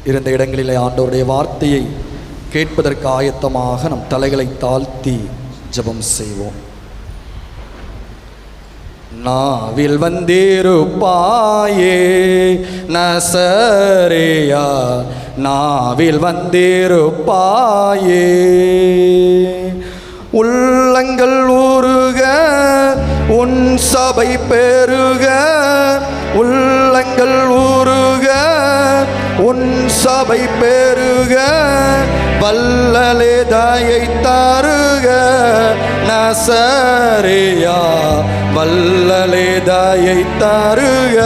இருந்த இடங்களிலே ஆண்டவருடைய வார்த்தையை கேட்பதற்கு ஆயத்தமாக நம் தலைகளை தாழ்த்தி ஜெபம் செய்வோம். நாவில் வந்திருப்பாயே நசரேயா, நாவில் வந்திருப்பாயே. உள்ளங்கள் உருக உன் சபை பெருக, உள்ளங்கள் உருக உன் சபை பெருக, வல்லலே தயை தருக நசரேயா, வல்லலே தயை தருக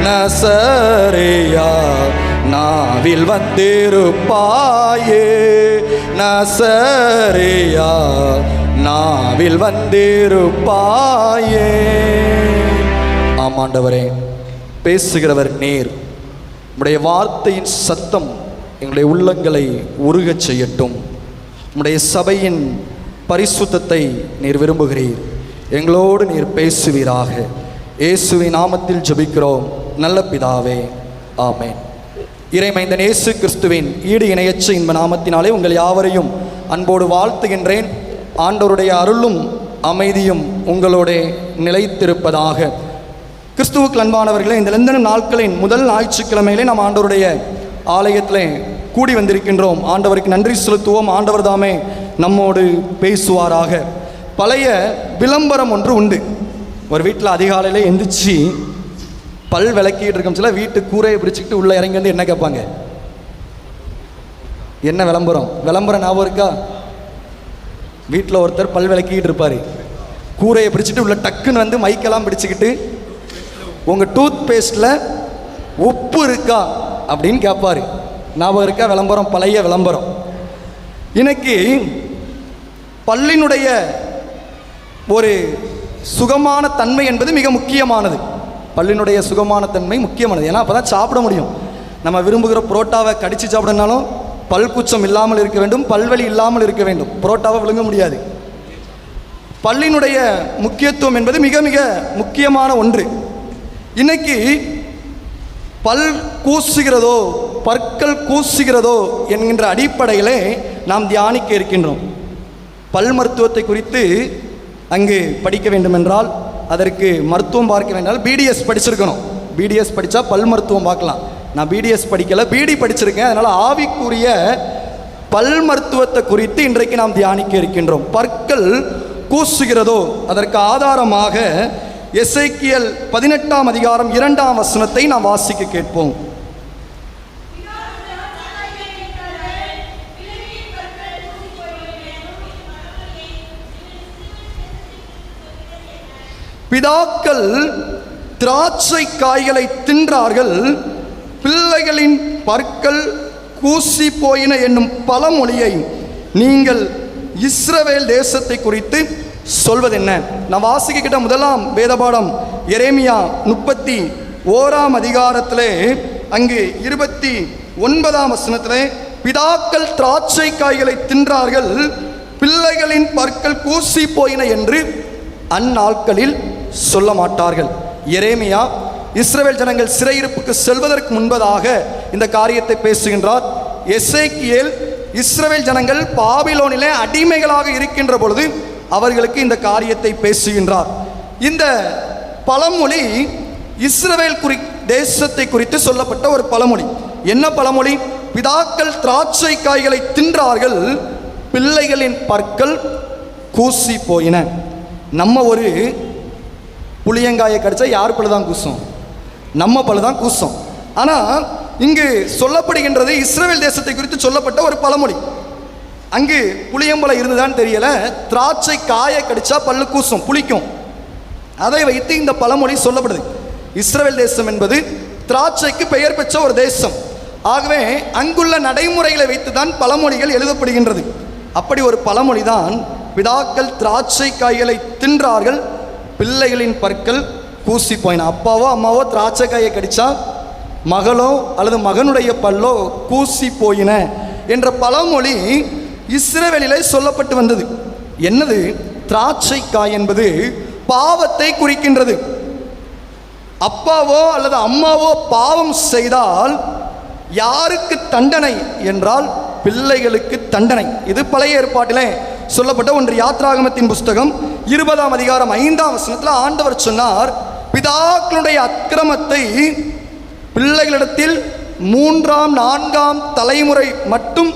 நசரேயா. நாவில் வந்திருப்பாயே நசரேயா, நாவில் வந்திருப்பாயே. ஆமாண்டவரே, பேசுகிறவர் நீர். உம்முடைய வார்த்தையின் சத்தம் எங்களுடைய உள்ளங்களை உருகச் செய்யட்டும். உம்முடைய சபையின் பரிசுத்தத்தை நீர் விரும்புகிறீர். எங்களோடு நீர் பேசுவீராக. இயேசுவின் நாமத்தில் ஜெபிக்கிறோம் நல்ல பிதாவே, ஆமென். இறைமைந்தன் இயேசு கிறிஸ்துவின் ஈடு இணையற்ற இன்ப நாமத்தினாலே உங்கள் யாவரையும் அன்போடு வாழ்த்துகின்றேன். ஆண்டவருடைய அருளும் அமைதியும் உங்களோட நிலைத்திருப்பதாக. கிறிஸ்துவுக்கு அன்பானவர்களே, இந்த லெந்தன நாட்களின் முதல் ஞாயிற்றுக்கிழமையிலே நாம் ஆண்டவருடைய ஆலயத்தில் கூடி வந்திருக்கின்றோம். ஆண்டவருக்கு நன்றி செலுத்துவோம். ஆண்டவர் தாமே நம்மோடு பேசுவாராக. பழைய விளம்பரம் ஒன்று உண்டு. ஒரு வீட்டில் அதிகாலையில் எந்திரிச்சு பல் விளக்கிட்டு இருக்கும் சில வீட்டு கூரையை பிடிச்சிக்கிட்டு உள்ளே இறங்கி வந்து என்ன கேட்பாங்க? என்ன விளம்பரம்? விளம்பரம் ஞாபகம் இருக்கா? வீட்டில் ஒருத்தர் பல் விளக்கிட்டு இருப்பார். கூரையை பிடிச்சிட்டு உள்ள டக்குன்னு வந்து மைக்கெல்லாம் பிடிச்சிக்கிட்டு உங்கள் டூத் பேஸ்டில் உப்பு இருக்கா அப்படின்னு கேட்பார். ஞாபகம் இருக்கா? விளம்பரம், பழைய விளம்பரம். இன்னைக்கு பல்லினுடைய ஒரு சுகமான தன்மை என்பது மிக முக்கியமானது. பல்லினுடைய சுகமான தன்மை முக்கியமானது. ஏன்னா அப்போ தான் சாப்பிட முடியும். நம்ம விரும்புகிற புரோட்டாவை கடித்து சாப்பிடனாலும் பல் கூச்சம் இல்லாமல் இருக்க வேண்டும், பல்வலி இல்லாமல் இருக்க வேண்டும். புரோட்டாவை விழுங்க முடியாது. பல்லினுடைய முக்கியத்துவம் என்பது மிக மிக முக்கியமான ஒன்று. இன்னைக்கு பல் கூசுகிறதோ பற்கள் கூசுகிறதோ என்கின்ற அடிப்படையிலே நாம் தியானிக்க இருக்கின்றோம். பல் மருத்துவத்தை குறித்து அங்கு படிக்க வேண்டும் என்றால், அதற்கு மருத்துவம் பார்க்க வேண்டால் பிடிஎஸ் படிச்சிருக்கணும். பிடிஎஸ் படித்தா பல் மருத்துவம் பார்க்கலாம். நான் பிடிஎஸ் படிக்கலை, பிடி படிச்சிருக்கேன். அதனால் ஆவிக்குரிய பல் மருத்துவத்தை குறித்து இன்றைக்கு நாம் தியானிக்க இருக்கின்றோம். பற்கள் கூசுகிறதோ அதற்கு ஆதாரமாக எசேக்கியேல் 18ஆம் அதிகாரம் 2ஆம் வசனத்தை நாம் வாசிக்க கேட்போம். பிதாக்கள் திராட்சை காய்களை தின்றார்கள், பிள்ளைகளின் பற்கள் கூசி போயின என்னும் பழமொழியை நீங்கள் இஸ்ரவேல் தேசத்தை குறித்து சொல்வது என்ன? நான் வாசிக்கிட்ட முதலாம் வேதபாடம் எரேமியா 31ஆம் அதிகாரத்திலே அங்கு 29ஆம் வசனத்திலே பிதாக்கள் திராட்சை காய்களை தின்றார்கள், பிள்ளைகளின் பற்கள் கூசி போயின என்று அந்நாட்களில் சொல்ல மாட்டார்கள். எரேமியா இஸ்ரவேல் ஜனங்கள் சிறையிருப்புக்கு செல்வதற்கு முன்பதாக இந்த காரியத்தை பேசுகின்றார். எசேக்கியேல் இஸ்ரவேல் ஜனங்கள் பாபிலோனிலே அடிமைகளாக இருக்கின்ற பொழுது அவர்களுக்கு இந்த காரியத்தை பேசுகின்றார். இந்த பழமொழி இஸ்ரவேல் தேசத்தை குறித்து சொல்லப்பட்ட ஒரு பழமொழி. என்ன பழமொழி? பிதாக்கள் திராட்சை காய்களை தின்றார்கள், பிள்ளைகளின் பற்கள் கூசி போயின. நம்ம ஒரு புளியங்காயை கடிச்சா யார் பல்லு தான் கூசும்? நம்ம பல்லு தான் கூசும். ஆனால் இங்கு சொல்லப்படுகின்றது இஸ்ரவேல் தேசத்தை குறித்து சொல்லப்பட்ட ஒரு பழமொழி. அங்கு புளியம்பழம் இருந்துதான் தெரியல, திராட்சை காயை கடிச்சா பல்லு கூசும், புளிக்கும். அதை வைத்து இந்த பழமொழி சொல்லப்படுது. இஸ்ரவேல் தேசம் என்பது திராட்சைக்கு பெயர் பெற்ற ஒரு தேசம். ஆகவே அங்குள்ள நடைமுறைகளை வைத்து தான் பழமொழிகள் எழுதப்படுகின்றது. அப்படி ஒரு பழமொழி தான், பிதாக்கள் திராட்சை காய்களை தின்றார்கள், பிள்ளைகளின் பற்கள் கூசி போயின. அப்பாவோ அம்மாவோ திராட்சை காயை கடிச்சா மகளோ அல்லது மகனுடைய பல்லோ கூசி போயின என்ற பழமொழி இஸ்ரவேலிலே சொல்லப்பட்டு வந்தது. என்னது? திராட்சை காய் என்பது பாவத்தை குறிக்கின்றது. அப்பாவோ அல்லது அம்மாவோ பாவம் செய்தால் யாருக்கு தண்டனை என்றால் பிள்ளைகளுக்கு தண்டனை. இது பழைய ஏற்பாட்டிலே சொல்லப்பட்ட ஒன்று. யாத்ராகமத்தின் புஸ்தகம் 20ஆம் அதிகாரம் 5ஆம் வசனத்தில் ஆண்டவர் சொன்னார், பிதாக்களுடைய அக்கிரமத்தை பிள்ளைகளிடத்தில் 3ஆம் 4ஆம் தலைமுறை மட்டும்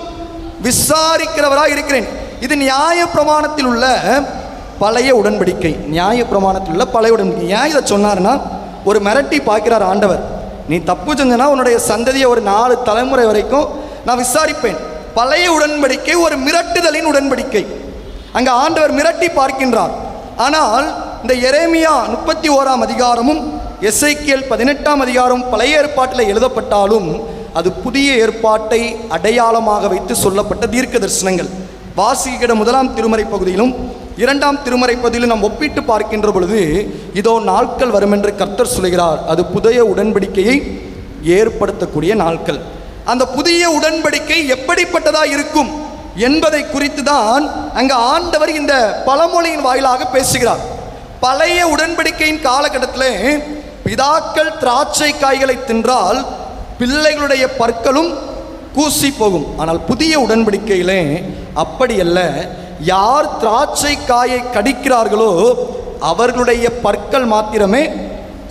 விசாரிக்கிறவராக இருக்கிறேன். இது நியாய பிரமாணத்தில் உள்ள பழைய உடன்படிக்கை. நியாய பிரமாணத்தில் உள்ள பழைய உடன்படிக்கை. ஏன் இதை சொன்னார்னா, ஒரு மிரட்டி பார்க்கிறார் ஆண்டவர். நீ தப்பு செஞ்சனா உன்னுடைய சந்ததியை ஒரு 4 தலைமுறை வரைக்கும் நான் விசாரிப்பேன். பழைய உடன்படிக்கை ஒரு மிரட்டுதலின் உடன்படிக்கை. அங்கே ஆண்டவர் மிரட்டி பார்க்கின்றார். ஆனால் இந்த எரேமியா 31ஆம் அதிகாரமும் எசேக்கியேல் 18ஆம் அதிகாரம் பழைய ஏற்பாட்டில் எழுதப்பட்டாலும் அது புதிய ஏற்பாட்டை அடையாளமாக வைத்து சொல்லப்பட்ட தீர்க்க தரிசனங்கள். வாசிக்கிற 1ஆம் திருமறை பகுதியிலும் 2ஆம் திருமறை பகுதியிலும் நாம் ஒப்பிட்டு பார்க்கின்ற பொழுது, இதோ நாட்கள் வரும் என்று கர்த்தர் சொல்கிறார். அது புதிய உடன்படிக்கையை ஏற்படுத்தக்கூடிய நாட்கள். அந்த புதிய உடன்படிக்கை எப்படிப்பட்டதா இருக்கும் என்பதை குறித்து தான் அங்கு ஆண்டவர் இந்த பழமொழியின் வாயிலாக பேசுகிறார். பழைய உடன்படிக்கையின் காலகட்டத்திலே பிதாக்கள் திராட்சை காய்களை தின்றால் பிள்ளைகளுடைய பற்களும் கூசி போகும். ஆனால் புதிய உடன்படிக்கையிலே அப்படி அல்ல. யார் திராட்சை காயை கடிக்கிறார்களோ அவர்களுடைய பற்கள் மாத்திரமே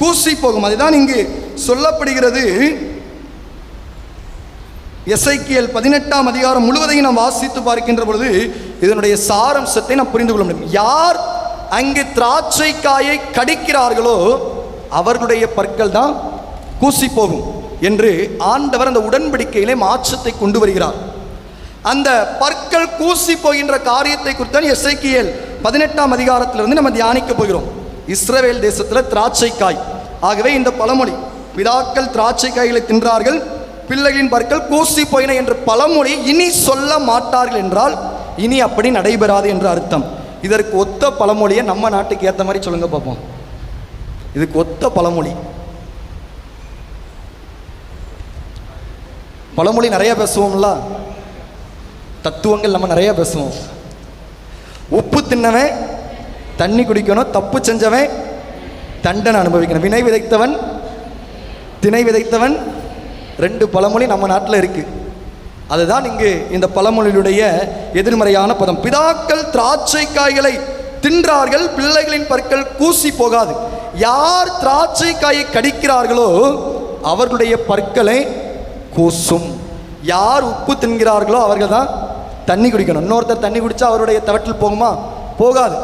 கூசி போகும். அதுதான் இங்கு சொல்லப்படுகிறது. எசேக்கியேல் 18ஆம் அதிகாரம் முழுவதையும் நாம் வாசித்து பார்க்கின்ற பொழுது இதனுடைய சாரம்சத்தை நாம் புரிந்து கொள்ள முடியும். யார் அங்கு திராட்சை காயை கடிக்கிறார்களோ அவர்களுடைய பற்கள் தான் கூசி போகும் என்று ஆண்டவர் அந்த உடன்படிக்கையிலே மாற்றத்தை கொண்டு வருகிறார். அந்த பற்கள் கூசி போகின்ற காரியத்தை குறித்தான் எசேக்கியேல் 18ஆம் அதிகாரத்திலிருந்து நம்ம தியானிக்க போகிறோம். இஸ்ரவேல் தேசத்தில் திராட்சை காய். ஆகவே இந்த பழமொழி, பிதாக்கள் திராட்சை காய்களை தின்றார்கள், பிள்ளைகளின் பற்கள் கூசி போயின என்ற பழமொழி இனி சொல்ல மாட்டார்கள் என்றால் இனி அப்படி நடைபெறாது என்று அர்த்தம். இதற்கு ஒத்த பழமொழியை நம்ம நாட்டுக்கு ஏற்ற மாதிரி சொல்லுங்க பார்ப்போம். இதுக்கு ஒத்த பழமொழி. பழமொழி நிறைய பேசுவோம்ல, தத்துவங்கள் நம்ம நிறைய பேசுவோம். உப்பு தின்னவன் தண்ணி குடிக்கணும், தப்பு செஞ்சவன் தண்டனை அனுபவிக்கணும், வினை விதைத்தவன் திணை விதைத்தவன். 2 பழமொழி நம்ம நாட்டில் இருக்கு. அதுதான் இங்கு இந்த பழமொழியுடைய எதிர்மறையான பதம். பிதாக்கள் திராட்சை காய்களை தின்றார்கள், பிள்ளைகளின் பற்கள் கூசி போகாது. யார் திராட்சை காயை கடிக்கிறார்களோ அவர்களுடைய பற்களை கூசும். யார் உப்பு தின்கிறார்களோ அவர்கள் தான் தண்ணி குடிக்கணும். இன்னொருத்தர் தண்ணி குடிச்சா அவருடைய தவற்றில் போகுமா? போகாது.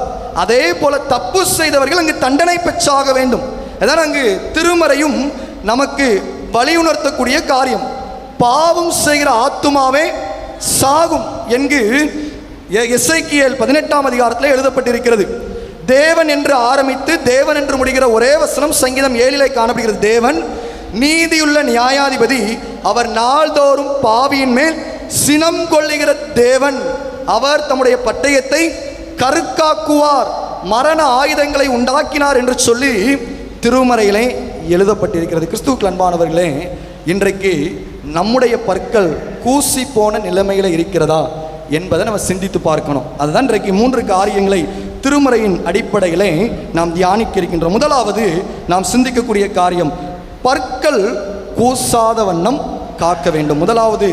அதே போல தப்பு செய்தவர்கள் அங்கு தண்டனை பெற்றாக வேண்டும். அதான் அங்கு திருமறையும் நமக்கு வலியுணர்த்தக்கூடிய காரியம். பாவம் செய்கிற ஆத்துமாவே சாகும் என்று எசேக்கியேல் 18ஆம் அதிகாரத்தில் எழுதப்பட்டிருக்கிறது. தேவன் என்று ஆரம்பித்து தேவன் என்று முடிகிற ஒரே வசனம் சங்கீதம் 7 காணப்படுகிறது. தேவன் நீதியுள்ள நியாயாதிபதி, அவர் நாள்தோறும் பாவியின் மேல் சினம் கொள்ளுகிற தேவன், அவர் தம்முடைய பட்டயத்தை கருக்காக்குவார், மரண ஆயுதங்களை உண்டாக்கினார் என்று சொல்லி திருமறையிலே எழுதப்பட்டிருக்கிறது. கிறிஸ்துவுக்கு அன்பானவர்களே, இன்றைக்கு நம்முடைய பற்கள் கூசி போன நிலைமையில் இருக்கிறதா என்பதை நம்ம சிந்தித்து பார்க்கணும். அதுதான் இன்றைக்கு 3 காரியங்களை திருமறையின் அடிப்படையிலே நாம் தியானிக்க இருக்கின்றோம். முதலாவது நாம் சிந்திக்கக்கூடிய காரியம், பற்கள் கூசாத வண்ணம் காக்க வேண்டும். முதலாவது,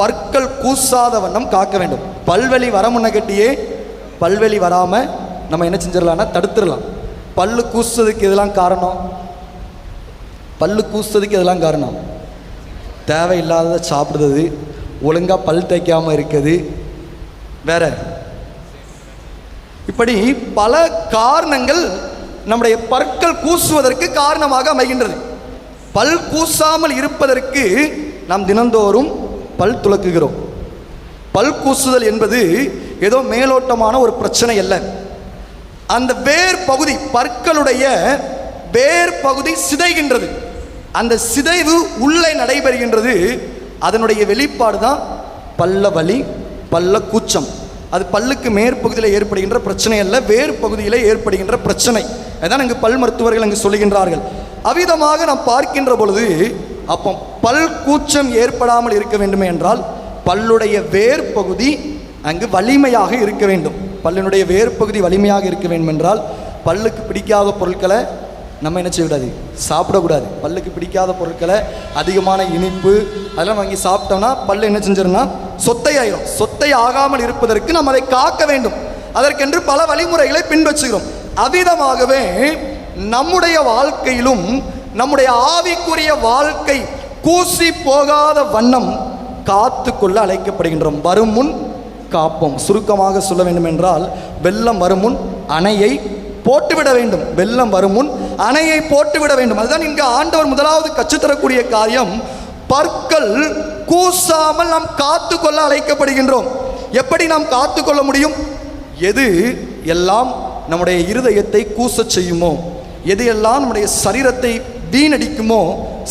பற்கள் கூசாத வண்ணம் காக்க வேண்டும். பல்வெளி வர முன்னகட்டியே பல்வெளி வராமல் நம்ம என்ன செஞ்சிடலாம்னா தடுத்துடலாம். பல்லு கூசுறதுக்கு இதெல்லாம் காரணம், பல்லு கூசுறதுக்கு இதெல்லாம் காரணம் தேவையில்லாததை சாப்பிடுறது, ஒழுங்காக பல் தேய்க்காமல் இருக்குது, வேற இப்படி பல காரணங்கள் நம்முடைய பற்கள் கூசுவதற்கு காரணமாக அமைகின்றது. பல் கூசாமல் இருப்பதற்கு நாம் தினந்தோறும் பல் துலக்குகிறோம். பல் கூசுதல் என்பது ஏதோ மேலோட்டமான ஒரு பிரச்சனை அல்ல. அந்த வேர் பகுதி, பற்களுடைய வேர் பகுதி சிதைகின்றது. அந்த சிதைவு உள்ளே நடைபெறுகின்றது. அதனுடைய வெளிப்பாடு தான் பல்ல வலி, பல்ல கூச்சம். அது பல்லுக்கு மேற்பகுதியில் ஏற்படுகின்ற பிரச்சனை அல்ல, வேறு பகுதியில் ஏற்படுகின்ற பிரச்சனை. அதான் இங்கு பல் மருத்துவர்கள் அங்கு சொல்லுகின்றார்கள். அவ்விதமாக நாம் பார்க்கின்ற பொழுது, அப்போ பல் கூச்சம் ஏற்படாமல் இருக்க வேண்டுமே என்றால் பல்லுடைய வேர் பகுதி அங்கு வலிமையாக இருக்க வேண்டும். பல்லினுடைய வேர் பகுதி வலிமையாக இருக்க வேண்டும் என்றால் பல்லுக்கு பிடிக்காத பொருட்களை நம்ம என்ன செய்யக்கூடாது, சாப்பிடக்கூடாது. பல்லுக்கு பிடிக்காத பொருட்களை, அதிகமான இனிப்பு அதெல்லாம் வாங்கி சாப்பிட்டோம்னா பல்லு என்ன செஞ்சிரும்னா சொத்தை ஆயிரும். சொத்தை ஆகாமல் இருப்பதற்கு நம்ம அதை காக்க வேண்டும். அதற்கென்று பல வழிமுறைகளை பின்பற்றுகிறோம். அவ்விதமாகவே நம்முடைய வாழ்க்கையிலும் நம்முடைய ஆவிக்குரிய வாழ்க்கை கூசி போகாத வண்ணம் காத்து கொள்ள அழைக்கப்படுகின்றோம். வரும் முன் காப்போம். சுருக்கமாக சொல்ல வேண்டும் என்றால், வெள்ளம் வரும் முன் அணையை போட்டுவிட வேண்டும். வெள்ளம் வரும் முன் அணையை போட்டுவிட வேண்டும். அதுதான் இங்கு ஆண்டவர் முதலாவது கற்றுத்தரக்கூடிய காரியம். பற்கள் கூசாமல் நாம் காத்து கொள்ள அழைக்கப்படுகின்றோம். எப்படி நாம் காத்து கொள்ள முடியும்? எது எல்லாம் நம்முடைய இருதயத்தை கூச செய்யுமோ, எது எல்லாம் நம்முடைய சரீரத்தை வீணடிக்குமோ,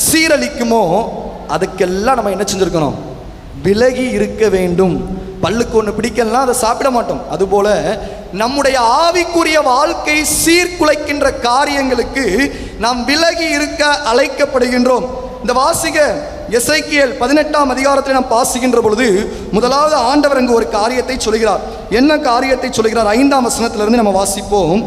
சீரழிக்குமோ, அதுக்கெல்லாம் நம்ம என்ன செஞ்சிருக்கணும், விலகி இருக்க வேண்டும். பல்லுக்கு ஒன்று பிடிக்கலாம், அதை சாப்பிட மாட்டோம். அதுபோல நம்முடைய ஆவிக்குரிய வாழ்க்கை சீர்குலைக்கின்ற காரியங்களுக்கு நாம் விலகி இருக்க அழைக்கப்படுகின்றோம். இந்த வாசிக எசேக்கியேல் 18ஆம் அதிகாரத்தில் நாம் வாசிக்கின்ற பொழுது முதலாவது ஆண்டவர் அங்கு ஒரு காரியத்தை சொல்கிறார். என்ன காரியத்தை சொல்கிறார்? 5ஆம் வசனத்திலிருந்து நம்ம வாசிப்போம்.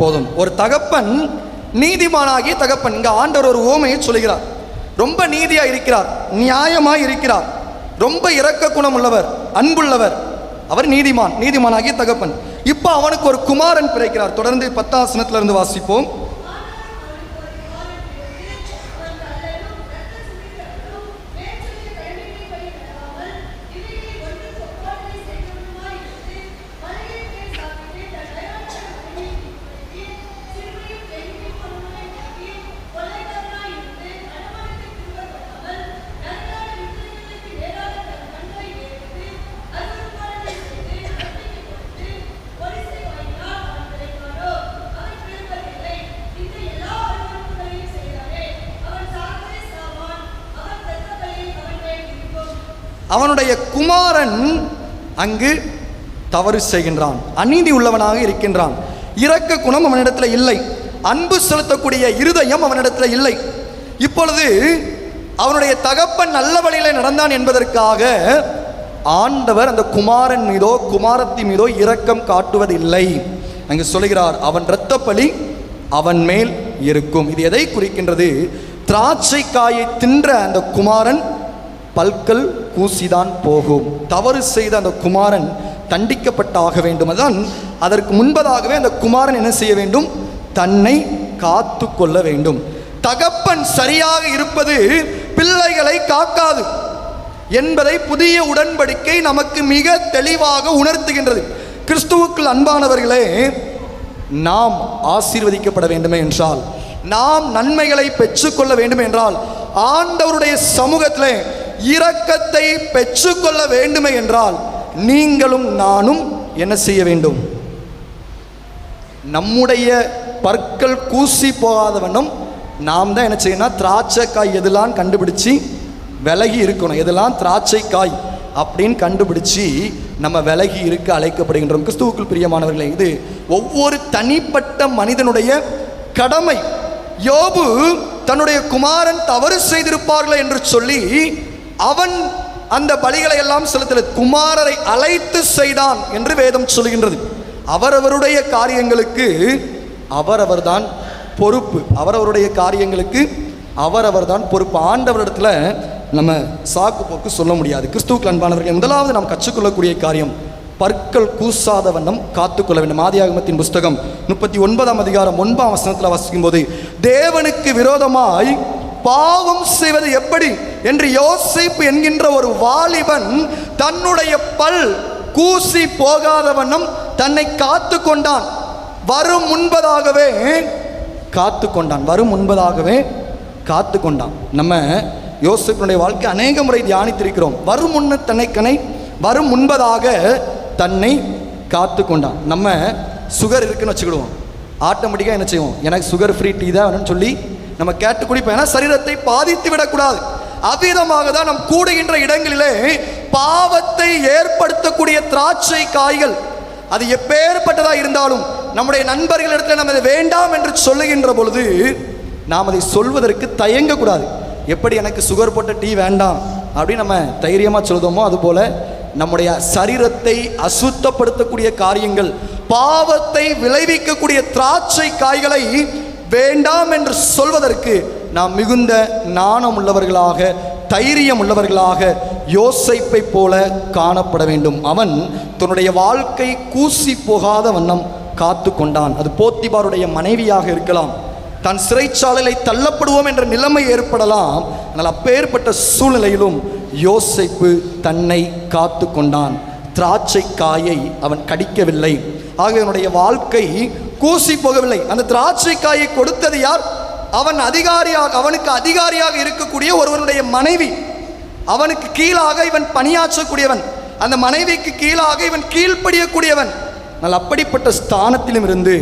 போதும். ஒரு தகப்பன், நீதிமானாகிய தகப்பன், இங்க ஆண்டவர் ஒரு உவமையை சொல்கிறார். ரொம்ப நீதியா இருக்கிறார், நியாயமாய் இருக்கிறார், ரொம்ப இரக்க குணம் உள்ளவர், அன்புள்ளவர். அவர் நீதிமான், நீதிமானாகிய தகப்பன். இப்போ அவனுக்கு ஒரு குமாரன் பிறக்கிறார். தொடர்ந்து 10ஆம் வசனத்திலிருந்து வாசிப்போம். அவனுடைய குமாரன் அங்கு தவறு செய்கின்றான், அநீதி உள்ளவனாக இருக்கின்றான். இரக்க குணம் அவனிடத்தில் இல்லை, அன்பு செலுத்தக்கூடிய இருதயம் அவனிடத்தில் இல்லை. இப்பொழுது அவனுடைய தகப்பன் நல்ல வழியில் நடந்தான் என்பதற்காக ஆண்டவர் அந்த குமாரன் மீதோ குமாரத்தின் மீதோ இரக்கம் காட்டுவதில்லை. அங்கு சொல்கிறார், அவன் இரத்தப்பழி அவன் மேல் இருக்கும். இது எதை குறிக்கின்றது? திராட்சை காயை தின்ற அந்த குமாரன் பல்கள் கூசிதான் போகும். தவறு செய்த அந்த குமாரன் தண்டிக்கப்பட்டாக வேண்டும். அதுதான் அதற்கு முன்பதாகவே அந்த குமாரன் என்ன செய்ய வேண்டும்? தன்னை காத்து கொள்ள வேண்டும். தகப்பன் சரியாக இருப்பது பிள்ளைகளை காக்காது என்பதை புதிய உடன்படிக்கை நமக்கு மிக தெளிவாக உணர்த்துகின்றது. கிறிஸ்துவுக்குள் அன்பானவர்களே, நாம் ஆசீர்வதிக்கப்பட வேண்டுமே என்றால், நாம் நன்மைகளை பெற்றுக்கொள்ள வேண்டும் என்றால், ஆண்டவருடைய சமூகத்திலே இரக்கத்தை பெற்றுக்கொள்ள வேண்டுமே என்றால், நீங்களும் நானும் என்ன செய்ய வேண்டும்? நம்முடைய பற்கள் கூசி போகாத வண்ணம் நாம் தான் என்ன செய்யணும்? திராட்சை காய் எதெல்லாம் கண்டுபிடிச்சி விலகி இருக்கணும், எதெல்லாம் திராட்சை காய் அப்படின்னு கண்டுபிடிச்சி நம்ம விலகி இருக்க அழைக்கப்படுகின்றோம். கிறிஸ்துவுக்குள் பிரியமானவர்களே, இது ஒவ்வொரு தனிப்பட்ட மனிதனுடைய கடமை. யோபு தன்னுடைய குமாரன் தவறு செய்திருப்பார்கள் என்று சொல்லி அவன் அந்த பலிகளை எல்லாம் செலுத்தல, குமாரரை அழைத்து செய்தான் என்று வேதம் சொல்கின்றது. அவரவருடைய காரியங்களுக்கு அவரவர்தான் பொறுப்பு, அவரவருடைய காரியங்களுக்கு அவரவர்தான் பொறுப்பு. ஆண்டவரிடத்துல நம்ம சாக்கு போக்கு சொல்ல முடியாது. கிறிஸ்துவுக்கு அன்பானவர்கள், முதலாவது நாம் கற்றுக்கொள்ளக்கூடிய காரியம், பற்கள் கூசாத வண்ணம் காத்துக்கொள்ள வேண்டும். ஆதியாகமத்தின் புஸ்தகம் 39ஆம் அதிகாரம் 9ஆம் வசனத்தில் வாசிக்கும் போது, தேவனுக்கு விரோதமாய் பாவம் செய்வது எப்படி என்று யோசேப்பு என்கின்ற ஒரு வாலிபன் தன்னுடைய பல் கூசி போகாத வண்ணம் தன்னை காத்து கொண்டான். வரும் முன்பதாகவே காத்து கொண்டான். நம்ம யோசேப்பினுடைய வாழ்க்கை அநேக முறை தியானித்திருக்கிறோம். வரும் முன்பதாக தன்னை காத்து கொண்டான். நம்ம சுகர் இருக்குன்னு வச்சுக்கிடுவோம், ஆட்டோமேட்டிக்காக என்ன செய்வோம், எனக்கு சுகர் ஃப்ரீ டீ தான் வேணும்னு சொல்லி நம்ம கேட்டு குடிப்போம். ஏன்னா சரீரத்தை பாதித்து விடக்கூடாது. அவ்விதமாக தான் நம் கூடுகின்ற இடங்களிலே பாவத்தை ஏற்படுத்தக்கூடிய திராட்சை காய்கள், அது எப்பேற்பட்டதாக இருந்தாலும் நம்முடைய நண்பர்களிடத்தில் நம்ம அதை வேண்டாம் என்று சொல்லுகின்ற பொழுது நாம் அதை சொல்வதற்கு தயங்கக்கூடாது. எப்படி எனக்கு சுகர் போட்ட டீ வேண்டாம் அப்படின்னு நம்ம தைரியமாக சொல்லுதோமோ, அதுபோல் நம்முடைய சரீரத்தை அசுத்தப்படுத்தக்கூடிய காரியங்கள், பாவத்தை விளைவிக்கக்கூடிய திராட்சை காய்களை வேண்டாம் என்று சொல்வதற்கு நாம் மிகுந்த நாணம் உள்ளவர்களாக, தைரியம் உள்ளவர்களாக யோசேப்பை போல காணப்பட வேண்டும். அவன் தன்னுடைய வாழ்க்கை கூசி போகாத வண்ணம் காத்து கொண்டான். அது போத்திபாருடைய மனைவியாக இருக்கலாம், தான் சிறைச்சாலையில் தள்ளப்படுவோம் என்ற நிலைமை ஏற்படலாம். ஆனால் அப்பேற்பட்ட சூழ்நிலையிலும் யோசேப்பு தன்னை காத்து கொண்டான். திராட்சை காயை அவன் கடிக்கவில்லை. ஆகவே அவனுடைய வாழ்க்கை கூசி போகவில்லை. அந்த திராட்சை காயை கொடுத்தது யார்? அவனுக்கு அதிகாரியாக இருக்கக்கூடிய ஒருவனுடைய மனைவி. அவனுக்கு கீழாக இவன் பணியாற்றக்கூடியவன், அந்த மனைவிக்கு கீழாக இவன் கீழ்ப்படியக்கூடியவன். ஆனால் அப்படிப்பட்ட ஸ்தானத்திலும் இருந்து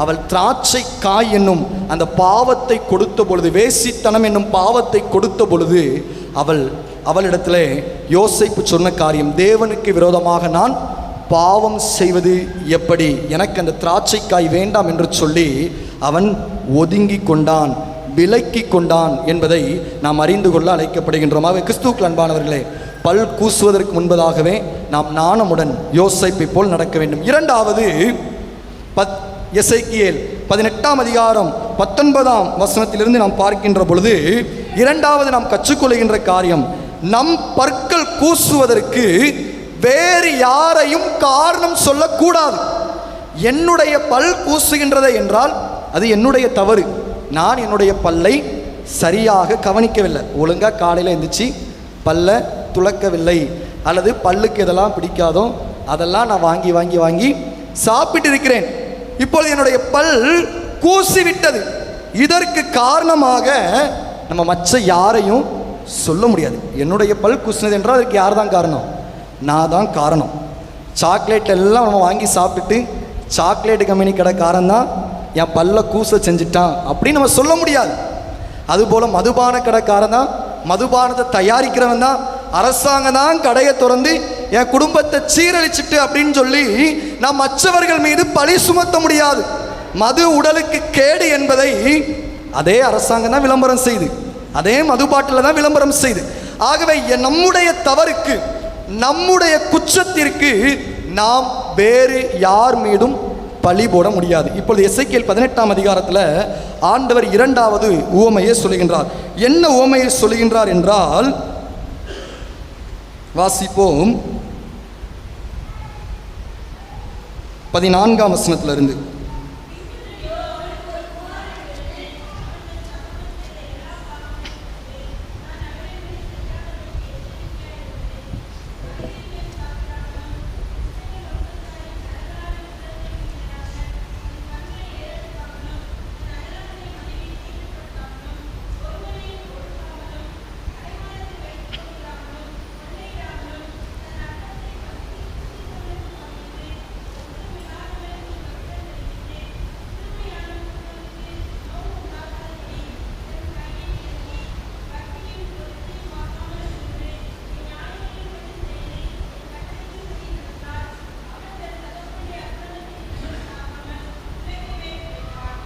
அவள் திராட்சை காய் என்னும் அந்த பாவத்தை கொடுத்த பொழுது, வேசித்தனம் என்னும் பாவத்தை கொடுத்த பொழுது அவளிடத்தில் யோசேப்பு சொன்ன காரியம், தேவனுக்கு விரோதமாக நான் பாவம் செய்வது எப்படி, எனக்கு அந்த திராட்சை காய் வேண்டாம் என்று சொல்லி அவன் ஒதுங்கி கொண்டான், விலக்கி கொண்டான் என்பதை நாம் அறிந்து கொள்ள அழைக்கப்படுகின்றோம். கிறிஸ்துவுக்குள் அன்பானவர்களே, பல் கூசுவதற்கு முன்பதாகவே நாம் நாணமுடன் யோசேப்பை போல் நடக்க வேண்டும். இரண்டாவது, எசேக்கியேல் 18ஆம் அதிகாரம் 19ஆம் வசனத்திலிருந்து நாம் பார்க்கின்ற பொழுது, இரண்டாவது நாம் கற்றுக்கொள்கின்ற காரியம், நம் பற்கள் கூசுவதற்கு வேறு யாரையும் காரணம் சொல்லக்கூடாது. என்னுடைய பல் கூசுகின்றதை என்றால் அது என்னுடைய தவறு. நான் என்னுடைய பல்லை சரியாக கவனிக்கவில்லை, ஒழுங்காக காலையில் எழுந்திரிச்சு பல்லை துளக்கவில்லை, அல்லது பல்லுக்கு எதெல்லாம் பிடிக்காதோ அதெல்லாம் நான் வாங்கி வாங்கி வாங்கி சாப்பிட்டு இருக்கிறேன். இப்பொழுது என்னுடைய பல் கூசிவிட்டது. இதற்கு காரணமாக நம்ம மற்ற யாரையும் சொல்ல முடியாது. என்னுடைய பல் கூசினது என்றால் அதற்கு யார் தான் காரணம்? நான் தான் காரணம். சாக்லேட் எல்லாம் நம்ம வாங்கி சாப்பிட்டுட்டு சாக்லேட் கம்பெனி கடைக்காரன் தான் என் பல்ல கூச செஞ்சுட்டான் அப்படின்னு நம்ம சொல்ல முடியாது. அதுபோல் மதுபான கடைக்காரன் தான், மதுபானத்தை தயாரிக்கிறவன் தான், அரசாங்கம் தான் கடையை திறந்து என் குடும்பத்தை சீரழிச்சிட்டு அப்படின்னு சொல்லி நாம் மற்றவர்கள் மீது பழி சுமத்த முடியாது. மது உடலுக்கு கேடு என்பதை அதே அரசாங்கம் தான் விளம்பரம் செய்து, அதே மதுபாட்டில் தான் விளம்பரம் செய்து. ஆகவே நம்முடைய தவறுக்கு, நம்முடைய குற்றத்திற்கு நாம் வேறு யார் மீதும் பழி போட முடியாது. இப்பொழுது எசேக்கியேல் 18ஆம் அதிகாரத்தில் ஆண்டவர் இரண்டாவது உவமையை சொல்லுகின்றார். என்ன உவமையை சொல்லுகின்றார் என்றால், வாசிப்போம் 14ஆம் வசனத்திலிருந்து.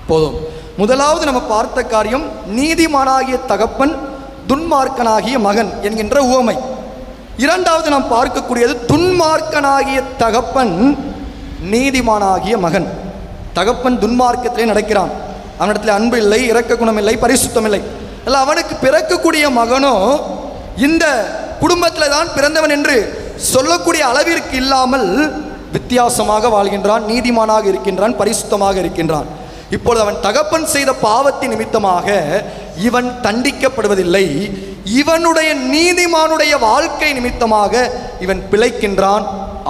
போதும். முதலாவது நம்ம பார்த்த காரியம், நீதிமானாகிய தகப்பன் துன்மார்க்கனாகிய மகன் என்கின்ற உவமை. இரண்டாவது நாம் பார்க்கக்கூடியது, துன்மார்க்கனாகிய தகப்பன் நீதிமானாகிய மகன். தகப்பன் துன்மார்க்கத்திலே நடக்கிறான், அவனிடத்தில் அன்பு இல்லை, இரக்க குணம் இல்லை, பரிசுத்தம் இல்லை. அல்ல, அவனுக்கு பிறக்கக்கூடிய மகனோ இந்த குடும்பத்தில் தான் பிறந்தவன் என்று சொல்லக்கூடிய அளவிற்கு இல்லாமல் வித்தியாசமாக வாழ்கின்றான், நீதிமானாக இருக்கின்றான், பரிசுத்தமாக இருக்கின்றான். இப்பொழுது அவன் தகப்பன் செய்த பாவத்தின் நிமித்தமாக இவன் தண்டிக்கப்படுவதில்லை, இவனுடைய நீதிமானுடைய வாழ்க்கை நிமித்தமாக இவன் பிழைக்கின்றான்,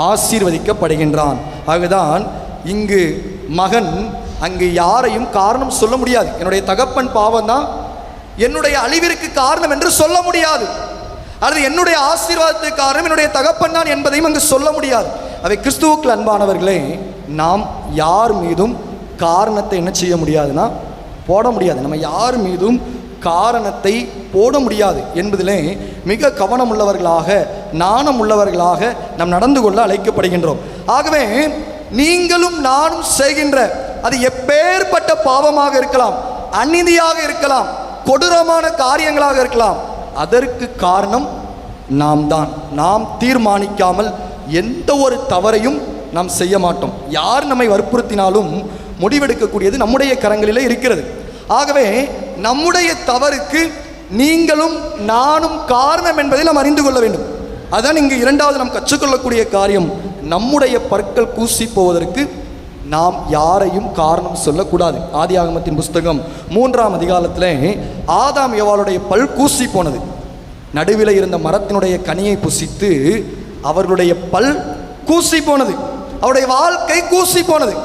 ஆசீர்வதிக்கப்படுகின்றான். ஆகவேதான் இங்கு மகன் அங்கு யாரையும் காரணம் சொல்ல முடியாது. என்னுடைய தகப்பன் பாவம் தான் என்னுடைய அழிவிற்கு காரணம் என்று சொல்ல முடியாது. அல்லது என்னுடைய ஆசீர்வாதத்துக்கு காரணம் என்னுடைய தகப்பன் தான் என்பதையும் அங்கு சொல்ல முடியாது. அவை கிறிஸ்துவுக்குள் அன்பானவர்களே, நாம் யார் மீதும் காரணத்தை என்ன செய்ய முடியாதுன்னா போட முடியாது. நம்ம யார் மீதும் காரணத்தை போட முடியாது என்பதிலே மிக கவனம் உள்ளவர்களாக, நாணம் உள்ளவர்களாக நாம் நடந்து கொள்ள அழைக்கப்படுகின்றோம். ஆகவே நீங்களும் நானும் செய்கின்ற அது எப்பேற்பட்ட பாவமாக இருக்கலாம், அநீதியாக இருக்கலாம், கொடூரமான காரியங்களாக இருக்கலாம், அதற்கு காரணம் நாம் தான். நாம் தீர்மானிக்காமல் எந்த ஒரு தவறையும் நாம் செய்ய மாட்டோம். யார் நம்மை வற்புறுத்தினாலும் முடிவெடுக்கக்கூடியது நம்முடைய கரங்களிலே இருக்கிறது. ஆகவே நம்முடைய தவறுக்கு நீங்களும் நானும் காரணம் என்பதை நாம் அறிந்து கொள்ள வேண்டும். அதான் இங்கு இரண்டாவது நாம் கற்றுக்கொள்ளக்கூடிய காரியம். நம்முடைய பற்கள் கூசி போவதற்கு நாம் யாரையும் காரணம் சொல்லக்கூடாது. ஆதியாகமத்தின் புஸ்தகம் 3ஆம் அதிகாரத்தில் ஆதாம் ஏவாளுடைய பல் கூசி போனது. நடுவில் இருந்த மரத்தினுடைய கனியை புசித்து அவர்களுடைய பல் கூசி போனது, அவருடைய வாழ்க்கை கூசி போனது.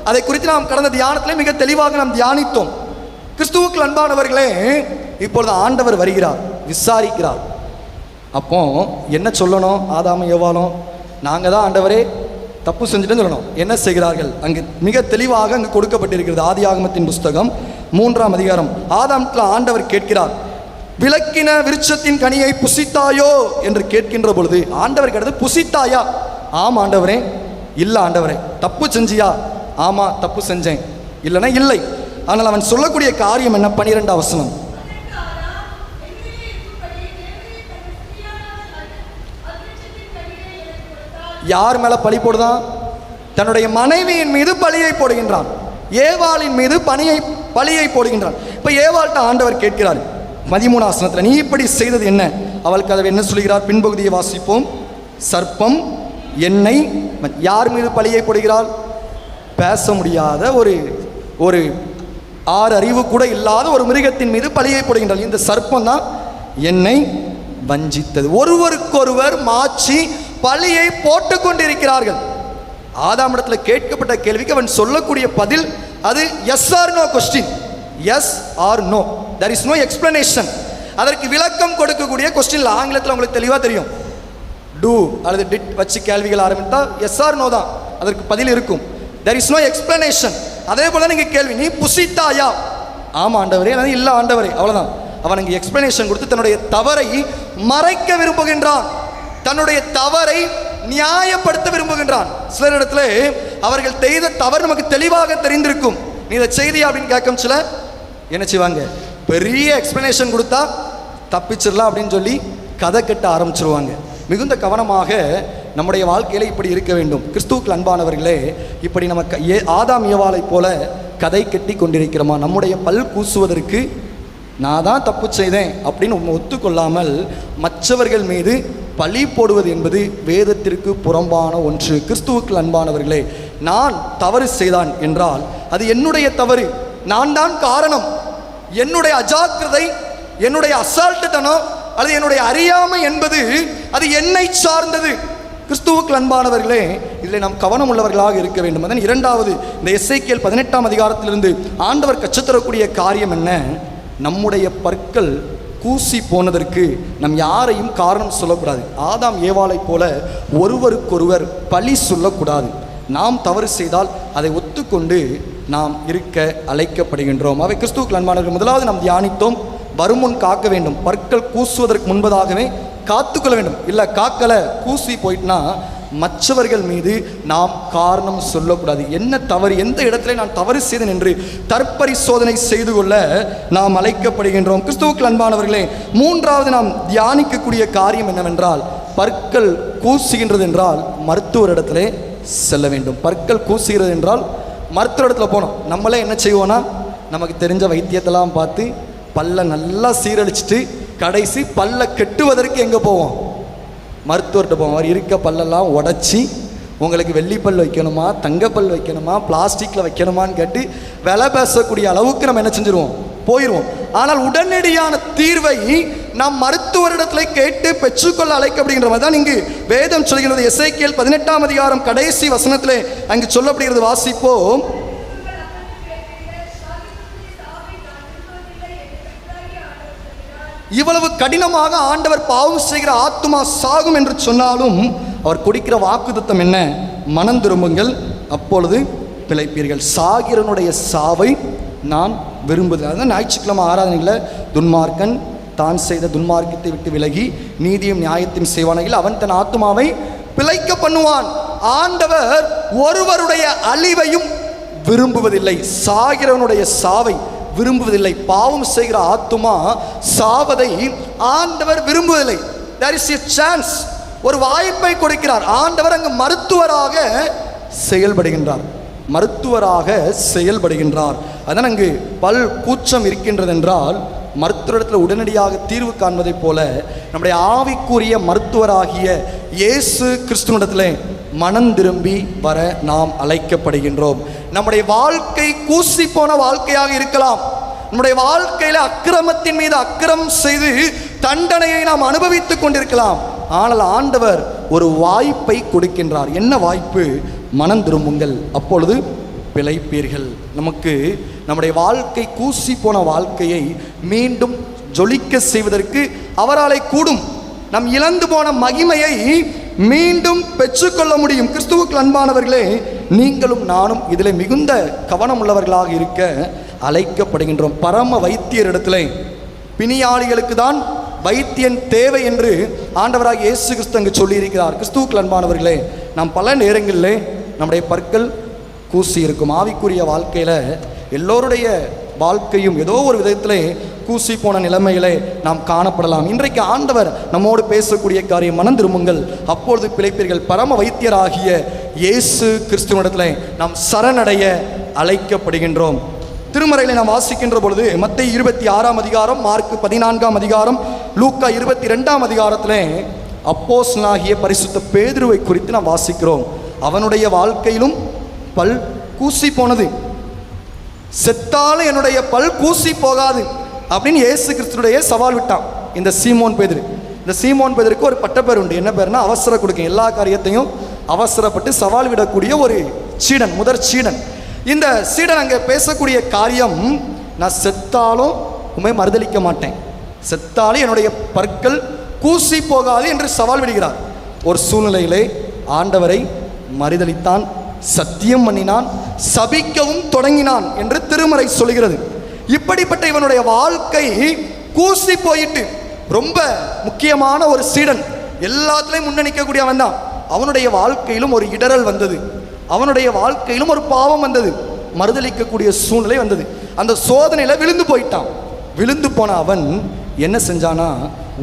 அதை குறித்து நாம் கடந்த தியானத்திலே மிக தெளிவாக நாம் தியானித்தோம். கிறிஸ்துவுக்குள் அன்பானவர்களே, இப்பொழுது ஆண்டவர் வருகிறார், விசாரிக்கிறார். அப்போ என்ன சொல்லணும்? ஆதாம் ஏவாளும் நாங்கள் தான் ஆண்டவரே தப்பு செஞ்சுட்டு சொல்லணும். என்ன செய்கிறார்கள்? அங்கு மிக தெளிவாக அங்கு கொடுக்கப்பட்டிருக்கிறது. ஆதியாகமத்தின் புஸ்தகம் 3ஆம் அதிகாரம் ஆதாம்ல ஆண்டவர் கேட்கிறார், விலக்கின விருட்சத்தின் கனியை புசித்தாயோ என்று கேட்கின்ற பொழுது ஆண்டவர் கேட்டது புசித்தாயா? ஆம் ஆண்டவரே. இல்லை ஆண்டவரே. தப்பு செஞ்சியா? ஆமா தப்பு செஞ்சேன். இல்லைன்னா இல்லை. ஆனால் அவன் சொல்லக்கூடிய காரியம் என்ன? 12ஆம் வசனம். யார் மேல பழி போடுதான்? தன்னுடைய மனைவியின் மீது பழியை போடுகின்றான். ஏவாளின் மீது பழியை போடுகின்றான். இப்ப ஏவாள்கிட்ட ஆண்டவர் கேட்கிறார் 13ஆம் வசனத்தில், நீ இப்படி செய்தது என்ன? அவளுக்கு அதை என்ன சொல்கிறார்? பின்பகுதியை வாசிப்போம். சர்ப்பம் என்னை யார் மீது பழியை போடுகிறாள்? பேச முடியாத ஒரு ஆறு அறிவு கூட இல்லாத ஒரு மிருகத்தின் மீது பழியை போடுகின்றாள். இந்த சர்ப்பம் தான் என்னை வஞ்சித்தது. ஒருவருக்கொருவர் மாற்றி பழியை போட்டு கொண்டிருக்கிறார்கள். ஆதாம் இடத்துல கேட்கப்பட்ட கேள்விக்கு அவன் சொல்லக்கூடிய பதில் அது yes or no question. Yes or no, there is no explanation. அதற்கு விளக்கம் கொடுக்கக்கூடிய கொஸ்டின் ஆங்கிலத்தில் உங்களுக்கு தெளிவாக தெரியும். டூ அல்லது டிட் வச்சு கேள்விகள் ஆரம்பித்தா எஸ் ஆர் நோ தான் அதற்கு பதில் இருக்கும். there is no explanation. அதே போல நீங்க கேள்வி, நீ புசித்தாயா? ஆமா ஆண்டவரே. இல்லை ஆண்டவரே. அவ்வளவுதான். அவன் இங்கே எக்ஸ்பிளனேஷன் கொடுத்து தன்னுடைய தவறை மறைக்க விரும்புகின்றான், தன்னுடைய தவறை நியாயப்படுத்த விரும்புகின்றான். சிலரிடத்துல அவர்கள் செய்த தவறு நமக்கு தெளிவாக தெரிந்திருக்கும். நீ இதை செய்தியா அப்படின்னு கேட்கும். சில என்ன செய்வாங்க? பெரிய எக்ஸ்பிளனேஷன் கொடுத்தா தப்பிச்சிடலாம் அப்படின்னு சொல்லி கதை கட்ட ஆரம்பிச்சிருவாங்க. மிகுந்த கவனமாக நம்முடைய வாழ்க்கையில் இப்படி இருக்க வேண்டும். கிறிஸ்துவுக்குள் அன்பானவர்களே, இப்படி நமக்கு ஆதாம் ஏவாளை போல கதை கட்டி கொண்டிருக்கிறோமா? நம்முடைய பல் கூசுவதற்கு நான் தான் தப்பு செய்தேன் அப்படின்னு ஒத்துக்கொள்ளாமல் மற்றவர்கள் மீது பழி போடுவது என்பது வேதத்திற்கு புறம்பான ஒன்று. கிறிஸ்துவுக்குள் அன்பானவர்களே, நான் தவறு செய்தான் என்றால் அது என்னுடைய தவறு, நான் தான் காரணம். என்னுடைய அஜாக்கிரதை, என்னுடைய அசால்ட்டுத்தனம் அல்லது என்னுடைய அறியாமை என்பது அது என்னை சார்ந்தது. கிறிஸ்துவுக்குள் அன்பானவர்களே, இதில் நாம் கவனம் உள்ளவர்களாக இருக்க வேண்டும். அதன் இரண்டாவது, இந்த எசேக்கியேல் 18ஆம் அதிகாரத்திலிருந்து ஆண்டவர் கற்றுத்தரக்கூடிய காரியம் என்ன? நம்முடைய பற்கள் கூசி போனதற்கு நம் யாரையும் காரணம் சொல்லக்கூடாது. ஆதாம் ஏவாளை போல ஒருவருக்கொருவர் பழி சொல்லக்கூடாது. நாம் தவறு செய்தால் அதை ஒத்துக்கொண்டு நாம் இருக்க அழைக்கப்படுகின்றோம். அவை கிறிஸ்துவுக்குள் அன்பானவர்கள், முதலாவது நாம் தியானித்தோம், வருமுன் காக்க வேண்டும். பற்கள் கூசுவதற்கு முன்பதாகவே காத்துக்கொள்ள வேண்டும். இல்லை காக்கலை, கூசி போயிட்டுனா மற்றவர்கள் மீது நாம் காரணம் சொல்லக்கூடாது. என்ன தவறு, எந்த இடத்துல நான் தவறு செய்தேன் என்று தற்பரிசோதனை செய்து கொள்ள நாம் அழைக்கப்படுகின்றோம். கிறிஸ்துவுக்குள் அன்பானவர்களே, மூன்றாவது நாம் தியானிக்கக்கூடிய காரியம் என்னவென்றால், பற்கள் கூசுகின்றது என்றால் மருத்துவரிடத்திலே செல்ல வேண்டும். பற்கள் கூசுகிறது என்றால் மருத்துவரிடத்தில் போனோம். நம்மளே என்ன செய்வோன்னா, நமக்கு தெரிஞ்ச வைத்தியத்தெல்லாம் பார்த்து பல்ல நல்லா சீரழிச்சிட்டு கடைசி பல்ல கெட்டுவதற்கு எங்கே போவோம்? மருத்துவர்கிட்ட போவோம். அவர் இருக்க பல்லெல்லாம் உடச்சி உங்களுக்கு வெள்ளிப்பல் வைக்கணுமா, தங்கப்பல் வைக்கணுமா, பிளாஸ்டிக்கில் வைக்கணுமான்னு கேட்டு விலை பேசக்கூடிய அளவுக்கு நம்ம என்ன செஞ்சுருவோம்? போயிடுவோம். ஆனால் உடனடியான தீர்வை நாம் மருத்துவரிடத்தில் கேட்டு பெற்றுக்கொள்ள அழைக்கப்படுகின்ற மாதிரி தான் இங்கு வேதம் சொல்கிறது. எசேக்கியேல் 18ஆம் அதிகாரம் கடைசி வசனத்தில் அங்கு சொல்லப்படுகிறது. வாசிப்போம். இவ்வளவு கடினமாக ஆண்டவர் பாவம் செய்கிற ஆத்துமா சாகும் என்று சொன்னாலும் அவர் கொடுக்கிற வாக்குத்தத்தம் என்ன? மனம் திரும்புங்கள், அப்பொழுது பிழைப்பீர்கள். சாகிறனுடைய சாவை நான் விரும்புகிறேன். அதுதான் ஞாயிற்றுக்கிழமை ஆராதனையில் துன்மார்க்கன் தான் செய்த துன்மார்க்கத்தை விட்டு விலகி நீதியும் நியாயத்தையும் செய்வானையில் அவன் தன் ஆத்துமாவை பிழைக்க பண்ணுவான். ஆண்டவர் ஒருவருடைய அழிவையும் விரும்புவதில்லை, சாகிறவனுடைய சாவை விரும்புவதில்லை. பாவம் செய்கிற ஆத்துமா சாவதை ஆண்டவர் விரும்புவதில்லை. there is a chance, ஒரு வாய்ப்பை கொடுக்கிறார். ஆண்டவர் அங்கு மருத்துவராக செயல்படுகின்றார், மருத்துவராக செயல்படுகின்றார். அதான் அங்கு பல் கூச்சம் இருக்கின்றது என்றால் மருத்துவத்தில் உடனடியாக தீர்வு காண்பதைப் போல நம்முடைய ஆவிக்குரிய மருத்துவராகிய இயேசு கிறிஸ்துவிடத்திலே மனம் திரும்பி வர நாம் அழைக்கப்படுகின்றோம். நம்முடைய வாழ்க்கை கூசி போன வாழ்க்கையாக இருக்கலாம். நம்முடைய வாழ்க்கையில் அக்கிரமத்தின் மீது அக்கிரமம் செய்து தண்டனையை நாம் அனுபவித்துக் கொண்டிருக்கலாம். ஆனால் ஆண்டவர் ஒரு வாய்ப்பை கொடுக்கின்றார். என்ன வாய்ப்பு? மனம் திரும்புங்கள், அப்பொழுது பிழைப்பீர்கள். நமக்கு நம்முடைய வாழ்க்கை கூசி போன வாழ்க்கையை மீண்டும் ஜொலிக்க செய்வதற்கு அவராலே கூடும். நம் இழந்து போன மகிமையை மீண்டும் பெற்றுக்கொள்ள முடியும். கிறிஸ்துவுக்கு அன்பானவர்களே, நீங்களும் நானும் இதில் மிகுந்த கவனம் உள்ளவர்களாக இருக்க அழைக்கப்படுகின்றோம். பரம வைத்தியர் இடத்துல பிணியாளிகளுக்கு தான் வைத்தியன் தேவை என்று ஆண்டவராக இயேசு கிறிஸ்து அங்கு சொல்லியிருக்கிறார். கிறிஸ்துவுக்கு அன்பானவர்களே, நாம் பல நேரங்களில் நம்முடைய பற்கள் கூசி இருக்கும். ஆவிக்குரிய வாழ்க்கையில் எல்லோருடைய வாழ்க்கையும் ஏதோ ஒரு விதத்திலே கூசி போன நிலைமையிலே நாம் காணப்படலாம். இன்றைக்கு ஆண்டவர் நம்மோடு பேசக்கூடிய காரியம் மனம் திரும்புங்கள், அப்பொழுது பிழைப்பீர்கள். பரம வைத்தியராகிய இயேசு கிறிஸ்துவிடத்தில் நாம் சரணடைய அழைக்கப்படுகின்றோம். திருமறையிலே நாம் வாசிக்கின்ற பொழுது மத்தேயு 26ஆம் அதிகாரம், மார்க்கு 14ஆம் அதிகாரம், லூக்கா 22ஆம் அதிகாரத்திலே அப்போஸ்தலனாகிய பரிசுத்த பேதுருவை குறித்து நாம் வாசிக்கிறோம். அவனுடைய வாழ்க்கையிலும் பல் கூசி போனது. செத்தாலும் என்னுடைய பல் கூசி போகாது அப்படின்னு இயேசு கிறிஸ்துடைய சவால் விட்டான் இந்த சீமோன் பேதுரு. இந்த சீமோன் பேதுருக்கு ஒரு பட்டப்பேர் உண்டு. என்ன பேருனா அவசர கொடுக்கும். எல்லா காரியத்தையும் அவசரப்பட்டு சவால் விடக்கூடிய ஒரு சீடன், முதற் சீடன். இந்த சீடன் அங்கே பேசக்கூடிய காரியம், நான் செத்தாலும் உண்மை மறுதளிக்க மாட்டேன், செத்தாலும் என்னுடைய பற்கள் கூசி போகாது என்று சவால் விடுகிறார். ஒரு சூழ்நிலையிலே ஆண்டவரை மறுதளித்தான், சத்தியம் பண்ணினான், சபிக்கவும் தொடங்கினான் என்று திருமறை சொல்கிறது. இப்படிப்பட்ட இவனுடைய வாழ்க்கை கூசி போயிட்டு, ரொம்ப முக்கியமான ஒரு சீடன், எல்லாத்துலேயும் முன்னணிக்கக்கூடிய அவன் தான். அவனுடைய வாழ்க்கையிலும் ஒரு இடரல் வந்தது, அவனுடைய வாழ்க்கையிலும் ஒரு பாவம் வந்தது, மறுதளிக்கக்கூடிய சூழ்நிலை வந்தது. அந்த சோதனையில் விழுந்து போயிட்டான். விழுந்து போன அவன் என்ன செஞ்சானா,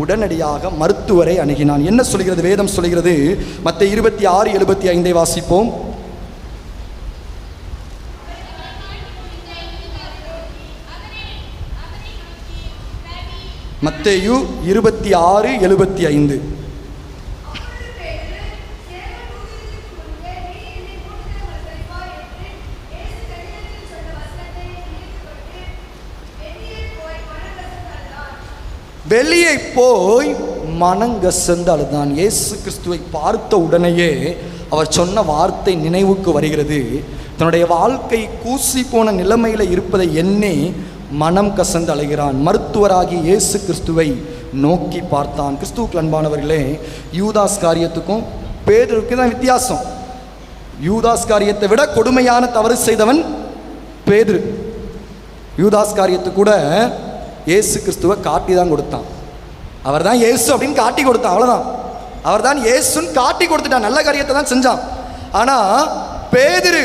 உடனடியாக மருத்துவரை அணுகினான். என்ன சொல்கிறது வேதம் சொல்கிறது? மத்தேயு 26:75 வாசிப்போம். மத்தேயு 26:75. வெளியே போய் மனங்கசந்து அழுதான். இயேசு கிறிஸ்துவை பார்த்த உடனேயே அவர் சொன்ன வார்த்தை நினைவுக்கு வருகிறது. தன்னுடைய வாழ்க்கை கூசி போன நிலைமையில் இருப்பதை எண்ணி மனம் கசந்து அழுகிறான். மருத்துவராகி இயேசு கிறிஸ்துவை நோக்கி பார்த்தான். கிறிஸ்துவுக்கு அன்பானவர்களே, யூதாஸ் காரியத்துக்கும் பேதுருக்கு தான் வித்தியாசம். யூதாஸ் காரியத்தை விட கொடுமையான தவறு செய்தவன் பேதுரு. யூதாஸ் காரியத்து கூட இயேசு கிறிஸ்துவை காட்டி தான் கொடுத்தான். அவர் தான் இயேசு அப்படின்னு காட்டி கொடுத்தான், அவ்வளோதான். அவர் தான் இயேசுன்னு காட்டி கொடுத்துட்டான், நல்ல காரியத்தை தான் செஞ்சான். ஆனால் பேதுரு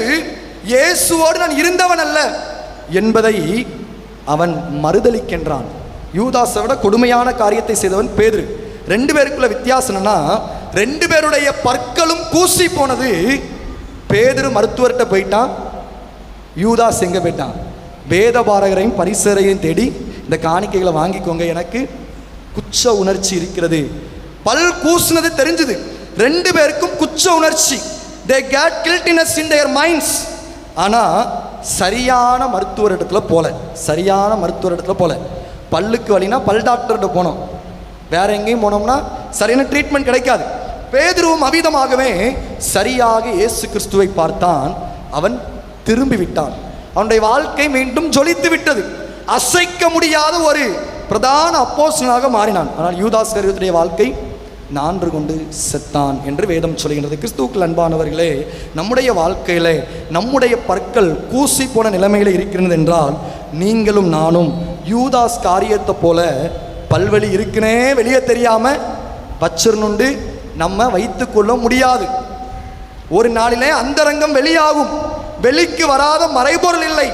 இயேசுவோடு நான் இருந்தவன் அல்ல என்பதை அவன் மறுதலிக்கின்றான். யூதாஸை விட கொடுமையான காரியத்தை செய்தவன் பேதுரு. ரெண்டு பேருக்குள்ள வித்தியாசம் என்னன்னா, ரெண்டு பேருடைய பற்களும் கூசி போனது. பேதுரு மருத்துவர்கிட்ட போயிட்டான், யூதாஸ் எங்கே போயிட்டான்? வேதபாரகரையும் பரிசேரையும் தேடி இந்த காணிக்கைகளை வாங்கிக்கோங்க, எனக்கு குற்ற உணர்ச்சி இருக்கிறது. பல் கூசினது தெரிஞ்சது, ரெண்டு பேருக்கும் குற்ற உணர்ச்சி. they get guiltiness in their minds. ஆனால் சரியான மருத்துவர் இடத்துல போல, சரியான மருத்துவர் இடத்துல போல. பல்லுக்கு வலினா பல் டாக்டர்கிட்ட போனோம், வேற எங்கேயும் போனோம்னா சரியான ட்ரீட்மெண்ட் கிடைக்காது. பேதுருவும் அவிதமாகவே சரியாக இயேசு கிறிஸ்துவை பார்த்தான். அவன் திரும்பி விட்டான். அவனுடைய வாழ்க்கை மீண்டும் ஜொலித்து விட்டது. அசைக்க முடியாத ஒரு பிரதான அப்போஸ்தலனாக மாறினான். ஆனால் யூதாஸ் கரியோத்துடைய வாழ்க்கை நான்று கொண்டு செத்தான் என்று வேதம் சொல்கின்றது. கிறிஸ்துவுக்குள் அன்பானவர்களே, நம்முடைய வாழ்க்கையிலே நம்முடைய பற்கள் கூசி போன நிலைமையில் இருக்கிறது என்றால் நீங்களும் நானும் யூதாஸ் காரியத்தை போல பல்வழி இருக்குனே வெளியே தெரியாம வச்சிருந்துண்டு நம்ம வைத்து கொள்ள முடியாது. ஒரு நாளிலே அந்தரங்கம் வெளியாகும். வெளிக்கு வராத மறைபொருள் இல்லை.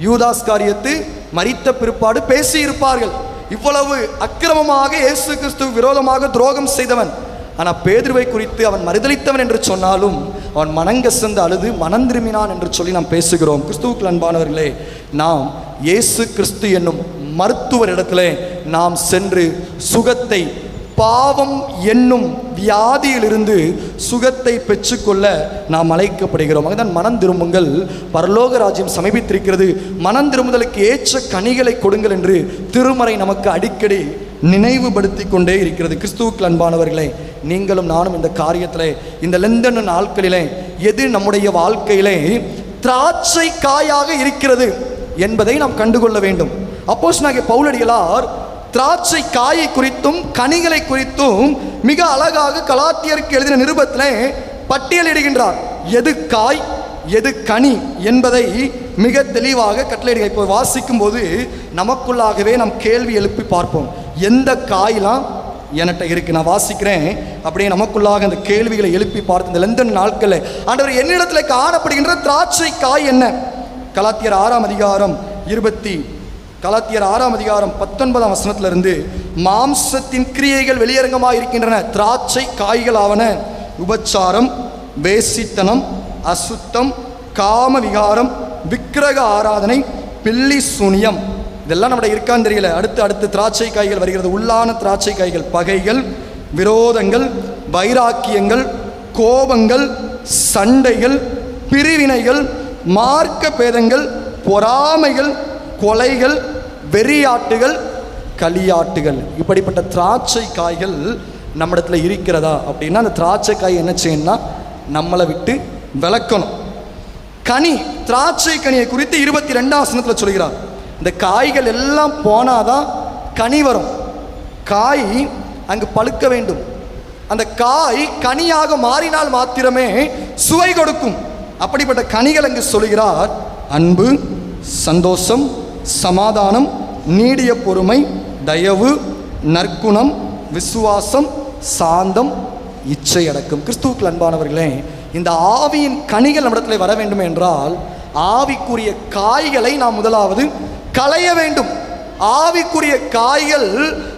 யூதாஸ் காரியத்து மரித்த பிற்பாடு பேசி இருப்பார்கள், இவ்வளவு அக்கிரமமாக இயேசு கிறிஸ்து விரோதமாக துரோகம் செய்தவன். ஆனால் பேதுருவை குறித்து அவன் மறுதலித்தவன் என்று சொன்னாலும் அவன் மனங்கசந்து அழுது மனம் திரும்பினான் என்று சொல்லி நாம் பேசுகிறோம். கிறிஸ்துவுக்குள் அன்பானவர்களே, நாம் இயேசு கிறிஸ்து என்னும் மருத்துவரிடத்திலே நாம் சென்று சுகத்தை, பாவம் என்னும் வியாதியிலிருந்து சுகத்தை பெற்றுக்கொள்ள நாம் அழைக்கப்படுகிறோம். அதுதான் மனம் திரும்புங்கள், பரலோக ராஜ்யம் சமீபித்திருக்கிறது, மனம் திரும்புதலுக்கு ஏற்ற கனிகளை கொடுங்கள் என்று திருமறை நமக்கு அடிக்கடி நினைவுபடுத்தி கொண்டே இருக்கிறது. கிறிஸ்துவுக்குள் அன்பானவர்களே, நீங்களும் நானும் இந்த காரியத்திலே, இந்த லெந்தன நாட்களிலே எது நம்முடைய வாழ்க்கையிலே திராட்சை காயாக இருக்கிறது என்பதை நாம் கண்டுகொள்ள வேண்டும். அப்போஸ்தலனாகிய பவுலடிகளார் திராட்சை காயை குறித்தும் கனிகளை குறித்தும் மிக அழகாக கலாத்தியருக்கு எழுதின நிருபத்திலே பட்டியலிடுகின்றார். எது காய் எது கனி என்பதை மிக தெளிவாக கட்டளையிடுகிறார். இப்போ வாசிக்கும் போது நமக்குள்ளாகவே நாம் கேள்வி எழுப்பி பார்ப்போம், எந்த காயெல்லாம் என்கிட்ட இருக்கு, நான் வாசிக்கிறேன். அப்படியே நமக்குள்ளாக அந்த கேள்விகளை எழுப்பி பார்த்து இந்த லெந்தன் நாட்களில் ஆண்டவர் என்னிடத்தில் காணப்படுகின்ற திராட்சை காய் என்ன? கலாத்தியர் 6ஆம் அதிகாரம் 19ஆம் வசனத்திலிருந்து, மாம்சத்தின் கிரியைகள் வெளியரங்கமாக இருக்கின்றன. திராட்சை காய்களாவன உபச்சாரம், வேசித்தனம், அசுத்தம், காம விகாரம், விக்கிரக ஆராதனை, பில்லி சூனியம். இதெல்லாம் நம்மளோட இருக்கான்னு தெரியல. அடுத்து திராட்சை காய்கள் வருகிறது. உள்ளான திராட்சை காய்கள் பகைகள், விரோதங்கள், வைராக்கியங்கள், கோபங்கள், சண்டைகள், பிரிவினைகள், மார்க்க பேதங்கள், பொறாமைகள், கொலைகள், வெறியாட்டுகள், களியாட்டுகள். இப்படிப்பட்ட திராட்சை காய்கள் நம்மிடத்தில் இருக்கிறதா அப்படின்னா அந்த திராட்சை காய் என்ன செய்யணும்னா நம்மளை விட்டு விளக்கணும். கனி, திராட்சை கனியை குறித்து 22ஆம் வசனத்தில் சொல்கிறார். இந்த காய்கள் எல்லாம் போனாதான் கனி வரும். காய் அங்கு பழுக்க வேண்டும். அந்த காய் கனியாக மாறினால் மாத்திரமே சுவை கொடுக்கும். அப்படிப்பட்ட கனிகள் அங்கு சொல்கிறார். அன்பு, சந்தோஷம், சமாதானம், நீடிய பொறுமை, தயவு, நற்குணம், விசுவாசம், சாந்தம், இச்சை அடக்கம். கிறிஸ்துவுக்குள் அன்பானவர்களே, இந்த ஆவியின் கனிகள் நம்மிடத்தில் வர வேண்டும் என்றால் ஆவிக்குரிய காய்களை நாம் முதலாவது களைய வேண்டும். ஆவிக்குரிய காய்கள்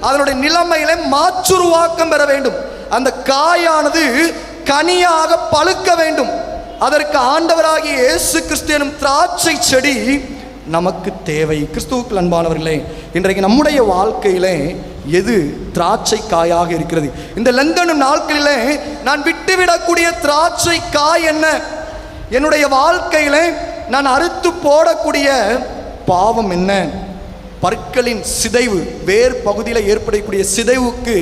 அதனுடைய நிலைமையில மாற்றுருவாக்கம் பெற வேண்டும். அந்த காயானது கனியாக பழுக்க வேண்டும். அதற்கு ஆண்டவராகிய இயேசு கிறிஸ்து எனும் திராட்சை செடி நமக்கு தேவை. கிறிஸ்துவுக்குள் அன்பானவர்களே, இன்றைக்கு நம்முடைய வாழ்க்கையிலே எது திராட்சை காயாக இருக்கிறது? இந்த லெந்தனும் நாட்களிலே நான் விட்டுவிடக்கூடிய திராட்சை காய் என்ன? என்னுடைய வாழ்க்கையிலே நான் அறுத்து போடக்கூடிய பாவம் என்ன? பற்களின் சிதைவு, வேர் பகுதியில் ஏற்படக்கூடிய சிதைவுக்கு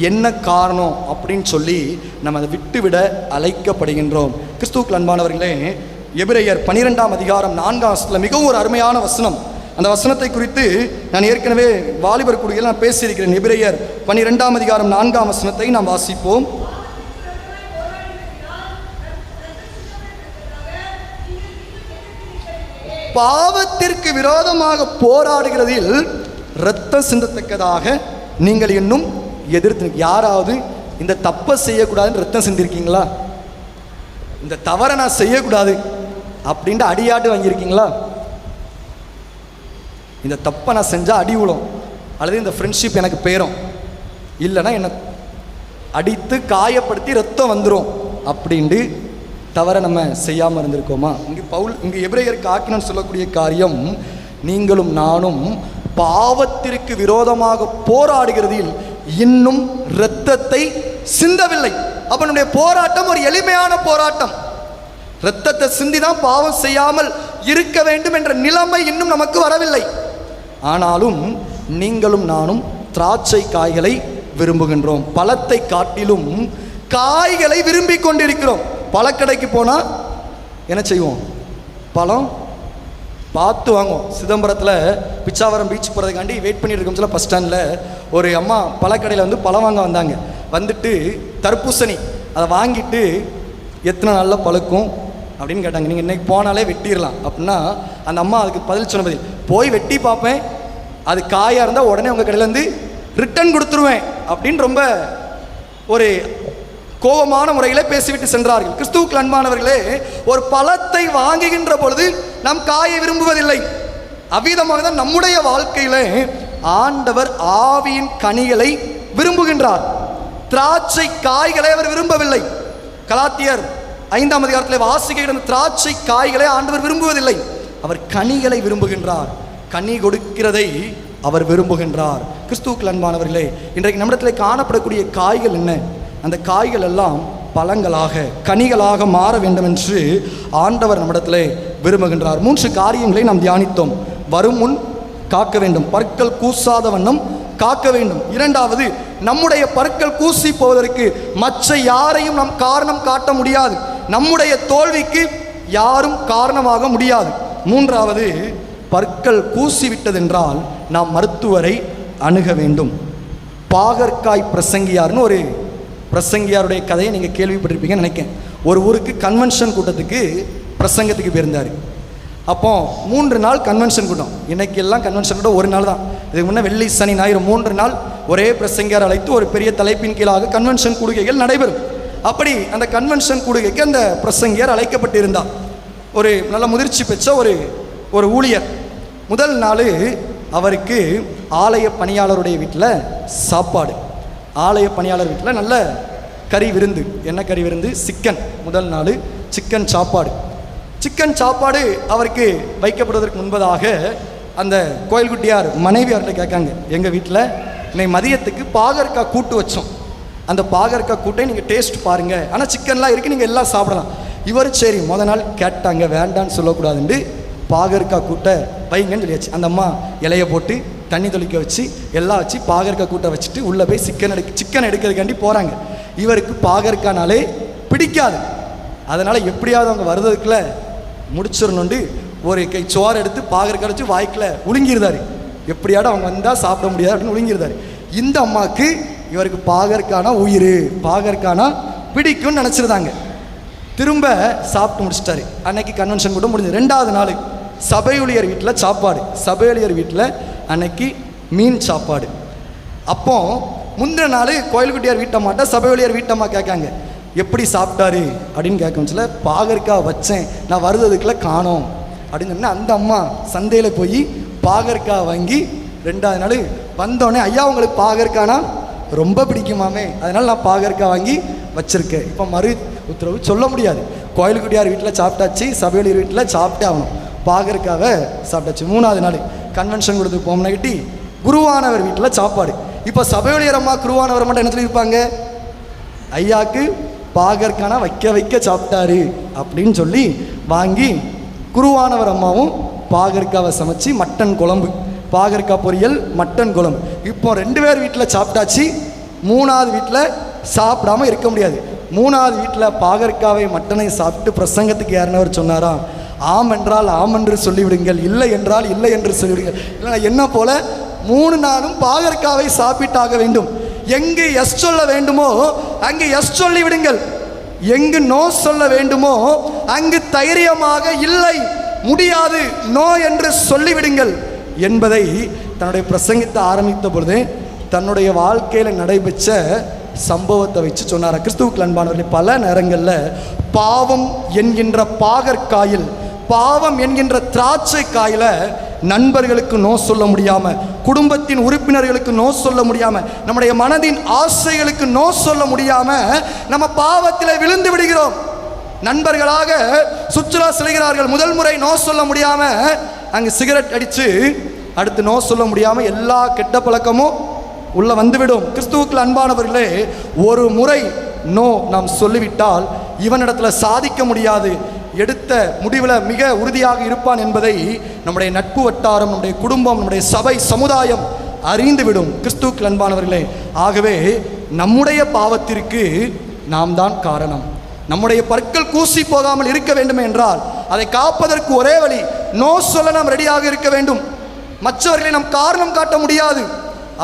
என்ன காரணம் அப்படின்னு சொல்லி நம்ம அதை விட்டுவிட அழைக்கப்படுகின்றோம். கிறிஸ்துவுக்குள் அன்பானவர்களே, எபிரேயர் 12ஆம் அதிகாரம் 4ஆம் வசனத்தில் மிகவும் ஒரு அருமையான வசனம். அந்த வசனத்தை குறித்து நான் ஏற்கனவே வாலிபர் கூடியில் நான் பேசியிருக்கிறேன். எபிரேயர் 12ஆம் அதிகாரம் 4ஆம் வசனத்தை நாம் வாசிப்போம். பாவத்திற்கு விரோதமாக போராடுகிறதில் இரத்தம் சிந்தத்தக்கதாக நீங்கள் இன்னும் எதிர்த்து. யாராவது இந்த தப்பை செய்யக்கூடாதுன்னு ரத்தம் சிந்திருக்கீங்களா? இந்த தவறை நான் செய்யக்கூடாது அப்படின்ட்டு அடியாட்டு வாங்கியிருக்கீங்களா? இந்த தப்பை நான் செஞ்சால் அடி விழும், அல்லது இந்த ஃப்ரெண்ட்ஷிப் எனக்கு பேரும், இல்லைன்னா என்னை அடித்து காயப்படுத்தி ரத்தம் வந்துடும் அப்படின்ட்டு தவறை நம்ம செய்யாமல் இருந்திருக்கோமா? இங்கே எபிரேயருக்கு ஆக்கினன்னு சொல்லக்கூடிய காரியம், நீங்களும் நானும் பாவத்திற்கு விரோதமாக போராடுகிறதில் இன்னும் இரத்தத்தை சிந்தவில்லை. அப்ப நம்முடைய போராட்டம் ஒரு எளிமையான போராட்டம். இரத்தத்தை சிந்திதான் பாவம் செய்யாமல் இருக்க வேண்டும் என்ற நிலைமை இன்னும் நமக்கு வரவில்லை. ஆனாலும் நீங்களும் நானும் திராட்சை காய்களை விரும்புகின்றோம். பழத்தை காட்டிலும் காய்களை விரும்பி கொண்டிருக்கிறோம். பழக்கடைக்கு போனால் என்ன செய்வோம்? பழம் பார்த்து வாங்குவோம். சிதம்பரத்தில் பிச்சாவரம் பீச் போகிறதுக்காண்டி வெயிட் பண்ணிட்டு இருக்கோம். சில பஸ் ஸ்டாண்டில் ஒரு அம்மா பழக்கடையில் வந்து பழம் வாங்க வந்தாங்க. வந்துட்டு தர்பூசணி அதை வாங்கிட்டு எத்தனை நாளில் பழுக்கும் அப்படின்னு கேட்டாங்க. நீங்கள் இன்றைக்கி போனாலே வெட்டிடலாம் அப்படின்னா அந்த அம்மா அதுக்கு பதில் சொன்ன பதில், போய் வெட்டி பார்ப்பேன், அது காயாக இருந்தால் உடனே உங்கள் கடையிலேருந்து ரிட்டன் கொடுத்துருவேன் அப்படின்னு ரொம்ப ஒரு கோபமான முறையில் பேசிவிட்டு சென்றார்கள். கிறிஸ்துவுக்கு அன்பானவர்களே, ஒரு பழத்தை வாங்குகின்ற பொழுது நாம் காயை விரும்புவதில்லை. அவ்விதமாக தான் நம்முடைய வாழ்க்கையில் ஆண்டவர் ஆவியின் கனிகளை விரும்புகின்றார். திராட்சை காய்களை அவர் விரும்பவில்லை. கலாத்தியர் 5ஆம் அதிகாரத்தில் வாசிக்கிற திராட்சை காய்களை ஆண்டவர் விரும்புவதில்லை, அவர் கனிகளை விரும்புகின்றார். கனி கொடுக்கிறதை அவர் விரும்புகின்றார். கிறிஸ்துவுக்கு அன்பானவர்களே, இன்றைக்கு நம்மிடத்தில் காணப்படக்கூடிய காய்கள் என்ன? அந்த காய்கள் எல்லாம் பழங்களாக கனிகளாக மாற வேண்டும் என்று ஆண்டவர் நம்மிடத்தில் விரும்புகின்றார். 3 காரியங்களை நாம் தியானித்தோம். வரும் முன் காக்க வேண்டும், பற்கள் கூசாத வண்ணம் காக்க வேண்டும். 2வது, நம்முடைய பற்கள் கூசி போவதற்கு மற்ற யாரையும் நாம் காரணம் காட்ட முடியாது. நம்முடைய தோல்விக்கு யாரும் காரணமாக முடியாது. 3வது, பற்கள் கூசிவிட்டதென்றால் நாம் மருத்துவரை அணுக வேண்டும். பாகற்காய் பிரசங்கியார்னு ஒரு பிரசங்கியாருடைய கதையை நீங்கள் கேள்விப்பட்டிருப்பீங்கன்னு நினைக்கிறேன். ஒரு ஊருக்கு கன்வென்ஷன் கூட்டத்துக்கு பிரசங்கத்துக்கு போயிருந்தார். அப்போ 3 நாள் கன்வென்ஷன் கூட்டம். இன்றைக்கி எல்லாம் கன்வென்ஷன் கூட்டம் ஒரு நாள் தான். இதுக்கு முன்னே வெள்ளி சனி ஞாயிறு 3 நாள் ஒரே பிரசங்கியார் அழைத்து ஒரு பெரிய தலைப்பின் கீழாக கன்வென்ஷன் கூடுகைகள் நடைபெறும். அப்படி அந்த கன்வென்ஷன் கூடுகைக்கு அந்த பிரசங்கியார் அழைக்கப்பட்டிருந்தார். ஒரு நல்ல முதிர்ச்சி பெற்ற ஒரு ஊழியர். முதல் நாள் அவருக்கு ஆலய பணியாளருடைய வீட்டில் சாப்பாடு. ஆலய பணியாளர் வீட்டில் நல்ல கறி விருந்து. என்ன கறி விருந்து? சிக்கன். முதல் நாள் சிக்கன் சாப்பாடு. சிக்கன் சாப்பாடு அவருக்கு வைக்கப்படுவதற்கு முன்பதாக அந்த கோயில்குட்டியார் மனைவி அவர்கிட்ட கேட்காங்க, எங்கள் வீட்டில் இன்னைக்கு மதியத்துக்கு பாகற்காய் கூட்டு வச்சோம், அந்த பாகற்காய் கூட்டை நீங்கள் டேஸ்ட் பாருங்கள், ஆனால் சிக்கன்லாம் இருக்குது, நீங்கள் எல்லாம் சாப்பிடலாம். இவர் சரி முதல் நாள் கேட்டாங்க, வேண்டான்னு சொல்லக்கூடாதுன்னு பாகற்காய் கூட்டை வைங்கன்னு சொல்லியாச்சு. அந்த அம்மா இலையை போட்டு தண்ணி தொளிக்க வச்சு எல்லாம் வச்சு பாகற்காய் கூட்டை வச்சுட்டு உள்ளே போய் சிக்கன் எடுக்கிறதுக்காண்டி போகிறாங்க. இவருக்கு பாகற்காய்னாலே பிடிக்காது. அதனால் எப்படியாவது அவங்க வருவதுக்குள்ளே முடிச்சிடணுண்டு ஒரு கை சோறு எடுத்து பாகற்காய் வச்சு வாய்க்கில் உழுங்கிருந்தார். எப்படியாவது அவங்க வந்தால் சாப்பிட முடியாது அப்படின்னு உழுங்கிருந்தார். இந்த அம்மாவுக்கு இவருக்கு பாகற்காய்னா உயிர், பாகற்காய்னா பிடிக்கும்னு நினச்சிருந்தாங்க. திரும்ப சாப்பிட்டு முடிச்சிட்டாரு. அன்னைக்கு கன்வென்ஷன் கூட முடிஞ்சது. 2வது நாள் சபை ஊழியர் வீட்டில் சாப்பாடு. சபை ஊழியர் வீட்டில் அன்னைக்கு மீன் சாப்பாடு. அப்போ முந்தின நாள் கோயில்குட்டியார் வீட்டம்மாட்ட சபை ஊழியர் வீட்டம்மா கேட்காங்க, எப்படி சாப்பிட்டாரு அப்படின்னு கேட்க பாகற்காய் வச்சேன், நான் வருதுக்குள்ளே காணோம் அப்படின்னு சொன்னால் அந்த அம்மா சந்தையில் போய் பாகற்காய் வாங்கி 2வது நாள் வந்தோடனே, ஐயா உங்களுக்கு பாகற்காய்னா ரொம்ப பிடிக்குமாமே, அதனால் நான் பாகற்காய் வாங்கி வச்சுருக்கேன். இப்போ மறு உத்தரவு சொல்ல முடியாது. கோயில்குட்டியார் வீட்டில் சாப்பிட்டாச்சு, சபையூழியர் வீட்டில் சாப்பிட்டே ஆகணும். பாகற்காவை சாப்பிட்டாச்சு. 3வது நாள் கன்வென்ஷன் கொடுத்து போம்னாக்கிட்டி குருவானவர் வீட்டில் சாப்பாடு. இப்போ சபையூழியர் அம்மா குருவானவர் மட்டும் என்ன சொல்லியிருப்பாங்க, ஐயாவுக்கு பாகற்கானா வைக்க சாப்பிட்டாரு அப்படின்னு சொல்லி வாங்கி குருவானவர் அம்மாவும் பாகற்காவை சமைச்சு மட்டன் குழம்பு, பாகற்காய் பொரியல், மட்டன் குழம்பு. இப்போ 2 பேர் வீட்டில் சாப்பிட்டாச்சு. 3வது வீட்டில் சாப்பிடாம இருக்க முடியாது. 3வது வீட்டில் பாகற்காவை மட்டனை சாப்பிட்டு பிரசங்கத்துக்கு யாருன்னவர் சொன்னாராம், ஆம் என்றால் ஆம் என்று சொல்லிவிடுங்கள், இல்லை என்றால் இல்லை என்று சொல்லிவிடுங்கள். இல்லைனா என்ன போல 3 நாளும் பாகற்காவை சாப்பிட்டாக வேண்டும். எங்கு எஸ் சொல்ல வேண்டுமோ அங்கு எஸ் சொல்லிவிடுங்கள், எங்கு நோ சொல்ல வேண்டுமோ அங்கு தைரியமாக இல்லை, முடியாது, நோ என்று சொல்லிவிடுங்கள் என்பதை தன்னுடைய பிரசங்கித்த ஆரம்பித்த பொழுது தன்னுடைய வாழ்க்கையில் நடைபெற்ற சம்பவத்தை வச்சு சொன்னார். கிறிஸ்துவுக்கு அன்பானவர்களே, பல நேரங்களில் பாவம் என்கின்ற பாகற்காயில், பாவம் என்கின்ற திராட்சை காயில நண்பர்களுக்கு நோ சொல்ல முடியாம, குடும்பத்தின் உறுப்பினர்களுக்கு நோ சொல்ல முடியாம, நம்முடைய மனதின் ஆசைகளுக்கு நோ சொல்ல முடியாம நம்ம பாவத்தில் விழுந்து விடுகிறோம். நண்பர்களாக சுற்றுலா செல்கிறார்கள், முதல் முறை நோ சொல்ல முடியாம அங்கே சிகரெட் அடித்து, அடுத்து நோ சொல்ல முடியாம எல்லா கெட்ட பழக்கமும் உள்ள வந்துவிடும். கிறிஸ்துவுக்கு அன்பானவர்களே, ஒரு முறை நோ நாம் சொல்லிவிட்டால் இவனிடத்துல சாதிக்க முடியாது, எடுத்த முடிவில் மிக உறுதியாக இருப்பான் என்பதை நம்முடைய நட்பு வட்டாரம், நம்முடைய குடும்பம், நம்முடைய சபை சமுதாயம் அறிந்துவிடும். கிறிஸ்துவுக்கு அன்பானவர்களே, ஆகவே நம்முடைய பாவத்திற்கு நாம் தான் காரணம். நம்முடைய பற்கள் கூசி போகாமல் இருக்க வேண்டும் என்றால் அதை காப்பதற்கு ஒரே வழி, நோ சொல்ல நாம் ரெடியாக இருக்க வேண்டும். மற்றவர்களை நாம் காரணம் காட்ட முடியாது.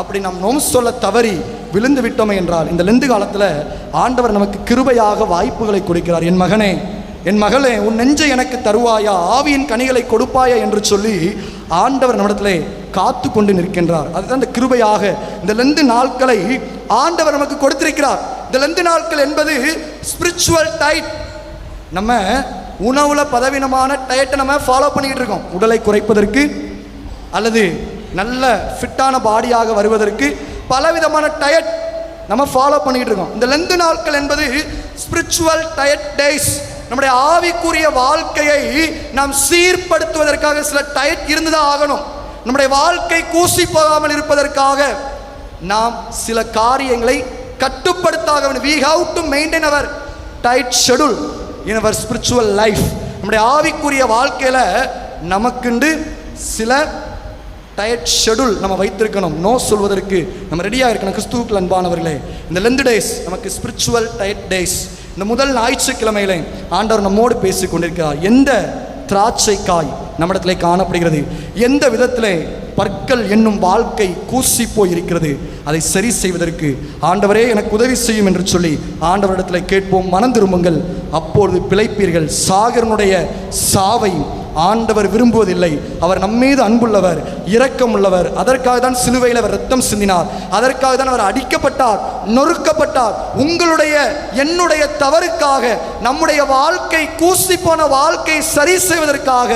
அப்படி நாம் நோ சொல்ல தவறி விழுந்து விட்டோமே என்றால், இந்த லெந்து காலத்தில் ஆண்டவர் நமக்கு கிருபையாக வாய்ப்புகளை கொடுக்கிறார். என் மகனே, என் மகளே, உன் நெஞ்சை எனக்கு தருவாயா, ஆவியின் கனிகளை கொடுப்பாயா என்று சொல்லி ஆண்டவர் நம்மிடத்திலே காத்து கொண்டு நிற்கின்றார். அதுதான் இந்த கிருபையாக இந்த லெந்து நாட்களை ஆண்டவர் நமக்கு கொடுத்திருக்கிறார். இந்த லெந்து நாட்கள் என்பது ஸ்பிரிச்சுவல் டயட். நம்ம உணவுல பதவீனமான டயட்டை நம்ம ஃபாலோ பண்ணிக்கிட்டு இருக்கோம். உடலை குறைப்பதற்கு அல்லது நல்ல ஃபிட்டான பாடியாக வருவதற்கு பலவிதமான டயட் நம்ம ஃபாலோ பண்ணிக்கிட்டு இருக்கோம். இந்த லெந்து நாட்கள் என்பது ஸ்பிரிச்சுவல் டயட் டேஸ். நம்முடைய ஆவிக்குரிய வாழ்க்கையை நாம் சீர்படுத்துவதற்காக சில டயட் இருந்துதான் ஆகணும். நம்முடைய வாழ்க்கை கூசி போகாமல் இருப்பதற்காக நாம் சில காரியங்களை கட்டுப்படுத்தாக வேண்டும். We have to maintain our tight schedule in our spiritual life. நம்முடைய ஆவிக்குரிய வாழ்க்கையில் நமக்குண்டு சில டயட் ஷெடியூல் நம்ம வைத்திருக்கணும். நோ சொல்வதற்கு நம்ம ரெடியாக இருக்கணும். கிறிஸ்துவுக்குள் அன்பானவர்களே, இந்த லெந்து டேஸ் நமக்கு ஸ்பிரிச்சுவல் டயட் டேஸ். இந்த முதல் ஞாயிற்றுக்கிழமையிலே ஆண்டவர் நம்மோடு பேசி கொண்டிருக்கிறார். எந்த திராட்சை காய் நம்மிடத்திலே காணப்படுகிறது, எந்த விதத்திலே பற்கள் என்னும் வாழ்க்கை கூசி போய் இருக்கிறது, அதை சரி செய்வதற்கு ஆண்டவரே எனக்கு உதவி செய்யும் என்று சொல்லி ஆண்டவரிடத்தில் கேட்போம். மனம் திரும்புங்கள், அப்பொழுது பிழைப்பீர்கள். சாகரனுடைய சாவை ஆண்டவர் விரும்புவதில்லை. அவர் நம்மீது அன்புள்ளவர், இரக்கம் உள்ளவர். அதற்காக தான் சிலுவையில் அவர் ரத்தம் சிந்தினார். அதற்காக தான் அவர் அடிக்கப்பட்டார், நொறுக்கப்பட்டார். உங்களுடைய என்னுடைய தவறுக்காக, நம்முடைய வாழ்க்கை கூசி போன வாழ்க்கை சரி செய்வதற்காக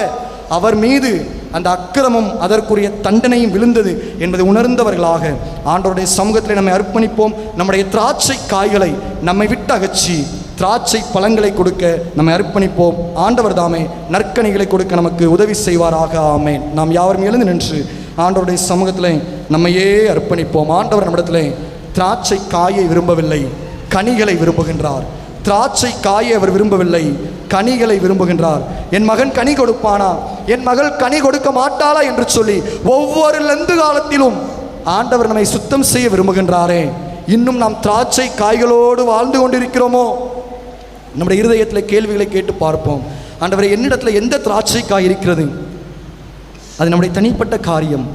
அவர் மீது அந்த அக்கிரமம், அதற்குரிய தண்டனையும் விழுந்தது என்பதை உணர்ந்தவர்களாக ஆண்டவருடைய சமூகத்தில் நம்மை அர்ப்பணிப்போம். நம்முடைய திராட்சை காய்களை நம்மை விட்டு அகற்றி திராட்சை பழங்களை கொடுக்க நம்மை அர்ப்பணிப்போம். ஆண்டவர் தாமே நற்கனிகளை கொடுக்க நமக்கு உதவி செய்வாராக. ஆமேன். நாம் யாவரும் எழுந்து நின்று ஆண்டவருடைய சமூகத்தில் நம்மையே அர்ப்பணிப்போம். ஆண்டவர் நம்மிடத்தில் திராட்சை காயை விரும்பவில்லை, கனிகளை விரும்புகின்றார். திராட்சை காயை அவர் விரும்பவில்லை, கனிகளை விரும்புகின்றார். என் மகன் கனி கொடுப்பானா, என் மகள் கனி கொடுக்க மாட்டாளா என்று சொல்லி ஒவ்வொரு லெந்து காலத்திலும் ஆண்டவர் நம்மை சுத்தம் செய்ய விரும்புகின்றாரே. இன்னும் நாம் திராட்சை காய்களோடு வாழ்ந்து கொண்டிருக்கிறோமோ? நம்முடைய இருதயத்தில் கேள்விகளை கேட்டு பார்ப்போம். ஆண்டவரே, என்னிடத்தில் எந்த திராட்சை காய் இருக்கிறது? அது நம்முடைய தனிப்பட்ட காரியம்.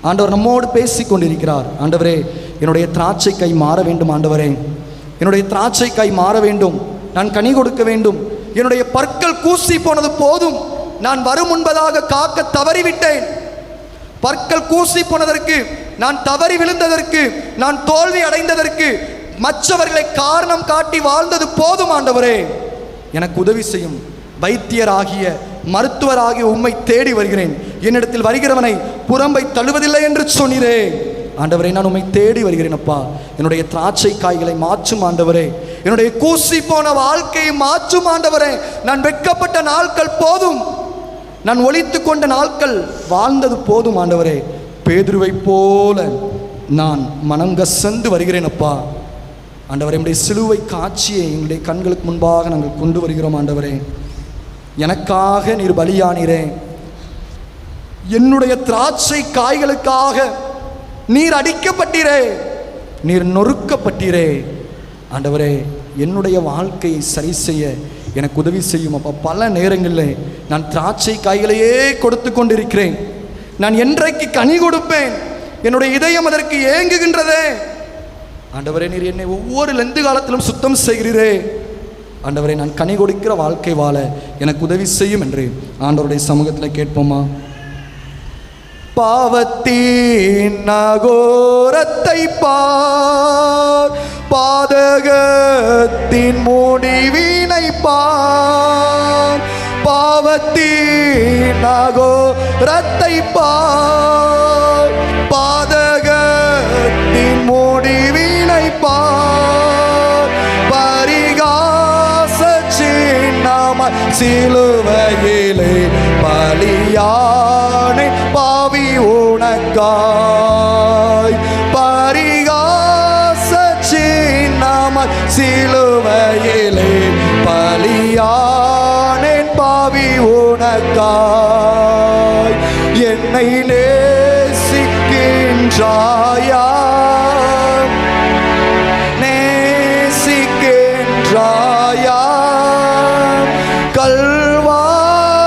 ஆண்டவர் நம்மோடு பேசி கொண்டிருக்கிறார். ஆண்டவரே, என்னுடைய திராட்சை காய் மாற வேண்டும். ஆண்டவரே, என்னுடைய திராட்சை காய் மாற வேண்டும். நான் கனி கொடுக்க வேண்டும். என்னுடைய பற்கள் கூசி போனது போதும். நான் வரும் முன்பதாக காக்க தவறிவிட்டேன். பற்கள் கூசி போனதற்கு, நான் தவறி விழுந்ததற்கு, நான் தோல்வி அடைந்ததற்கு, மற்றவர்களை காரணம் காட்டி வாழ்ந்தது போதும். ஆண்டவரே, எனக்கு உதவி செய்யும். வைத்தியராகிய மருத்துவராகிய உம்மை தேடி வருகிறேன். என்னிடத்தில் வருகிறவனை புறம்பை தள்ளுவதில்லை என்று சொன்னீரே. ஆண்டவரே, நான் உம்மை தேடி வருகிறேன். அப்பா, என்னுடைய திராட்சை காய்களை மாற்றும் ஆண்டவரே. என்னுடைய கூசி போன வாழ்க்கையை மாற்றும் ஆண்டவரே. நான் வெட்கப்பட்ட நாட்கள் போதும். நான் ஒளித்து கொண்ட நாட்கள் வாழ்ந்தது போதும். ஆண்டவரே, பேதுருவை போல நான் மனம் கசந்து வருகிறேன். அப்பா, ஆண்டவரே, என்னுடைய சிலுவை காட்சியை எங்களுடைய கண்களுக்கு முன்பாக நாங்கள் கொண்டு வருகிறோம். ஆண்டவரே, எனக்காக நீர் பலியானீரே. என்னுடைய திராட்சை காய்களுக்காக நீர் அடிக்கப்பட்டீரே, நீர் நொறுக்கப்பட்டீரே. ஆண்டவரே, என்னுடைய வாழ்க்கையை சரி செய்ய எனக்கு உதவி செய்யும். அப்பா, பல நேரங்களில் நான் திராட்சை காய்களையே கொடுத்து கொண்டிருக்கிறேன். நான் என்றைக்கு கனி கொடுப்பேன்? என்னுடைய இதயம் அதற்கு ஏங்குகின்றதே. ஆண்டவரே, நீர் என்னை ஒவ்வொரு லெந்து காலத்திலும் சுத்தம் செய்கிறீரே. ஆண்டவரே, நான் கனி கொடுக்கிற வாழ்க்கை வாழ எனக்கு உதவி செய்யும் என்று ஆண்டவருடைய சமூகத்தில் கேட்போமா? பாவத்தின் நகோரத்தை பார், பாதகத்தின் முடிவினை பார். பாவத்தின் நகோரத்தை பார், பாதகத்தின் முடிவினை பார். பரிகாச சின்னமாய் சிலுவையிலே பலியானே பாவி உனக்காய். பரிகாச சின்னமாய் சிலுவையிலே பலியானேன் பாவி உனக்காய். என்னை நேசிக்கின்றாயா, நேசிக்கின்றாயா? கல்வாரி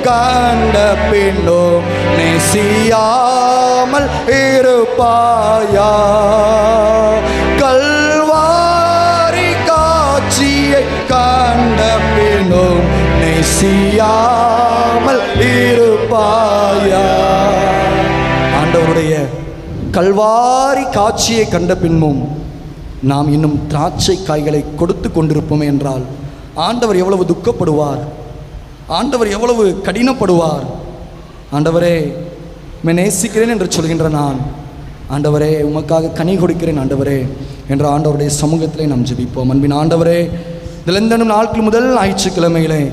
கண்ட பின்னும் நேசியாமல் இருப்பாயா? கல்வாரி காட்சியை கண்ட பின்னும் நேசியாமல் இருப்பாயா? ஆண்டவருடைய கல்வாரி காட்சியை கண்ட பின்னும் நாம் இன்னும் திராட்சை காய்களை கொடுத்து கொண்டிருப்போம் என்றால் ஆண்டவர் எவ்வளவு துக்கப்படுவார், ஆண்டவர் எவ்வளவு கடினப்படுவார். ஆண்டவரே உம்மை நேசிக்கிறேன் என்று சொல்கின்ற நான், ஆண்டவரே உமக்காக கனி கொடுக்கிறேன் ஆண்டவரே என்ற ஆண்டவருடைய சமூகத்திலே நாம் ஜெபிப்போம். அன்பின் ஆண்டவரே, இதிலிருந்த நாட்கள் முதல் ஞாயிற்றுக்கிழமையிலே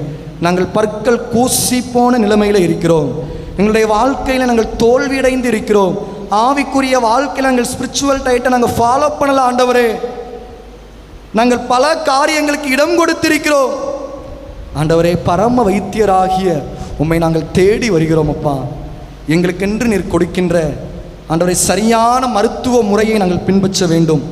நாங்கள் பற்கள் கூசி போன நிலைமையில் இருக்கிறோம். எங்களுடைய வாழ்க்கையில் நாங்கள் தோல்வியடைந்து இருக்கிறோம். ஆவிக்குரிய வாழ்க்கையில் நாங்கள் ஸ்பிரிச்சுவல் டைட்டை நாங்கள் ஃபாலோ பண்ணல ஆண்டவரே. நாங்கள் பல காரியங்களுக்கு இடம் கொடுத்திருக்கிறோம் ஆண்டவரே. பரம வைத்தியராகிய உம்மை நாங்கள் தேடி வருகிறோம் அப்பா. எங்களுக்கென்று நீர் கொடுக்கின்ற ஆண்டவரே சரியான மருத்துவ முறையை நாங்கள் பின்பற்ற வேண்டும்.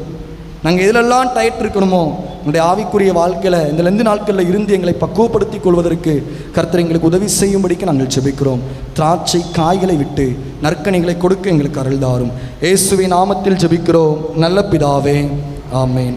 நாங்கள் எதிலெல்லாம் டயட் இருக்கணுமோ எங்களுடைய ஆவிக்குரிய வாழ்க்கையில் இந்த 2 நாட்களில் இருந்து எங்களை பக்குவப்படுத்திக் கொள்வதற்கு கர்த்தர் எங்களுக்கு உதவி செய்யும்படிக்கு நாங்கள் ஜெபிக்கிறோம். திராட்சை காய்களை விட்டு நற்கனிகளை கொடுக்க எங்களுக்கு அருள்தாரும். இயேசுவின் நாமத்தில் ஜெபிக்கிறோம் நல்ல பிதாவே, ஆமேன்.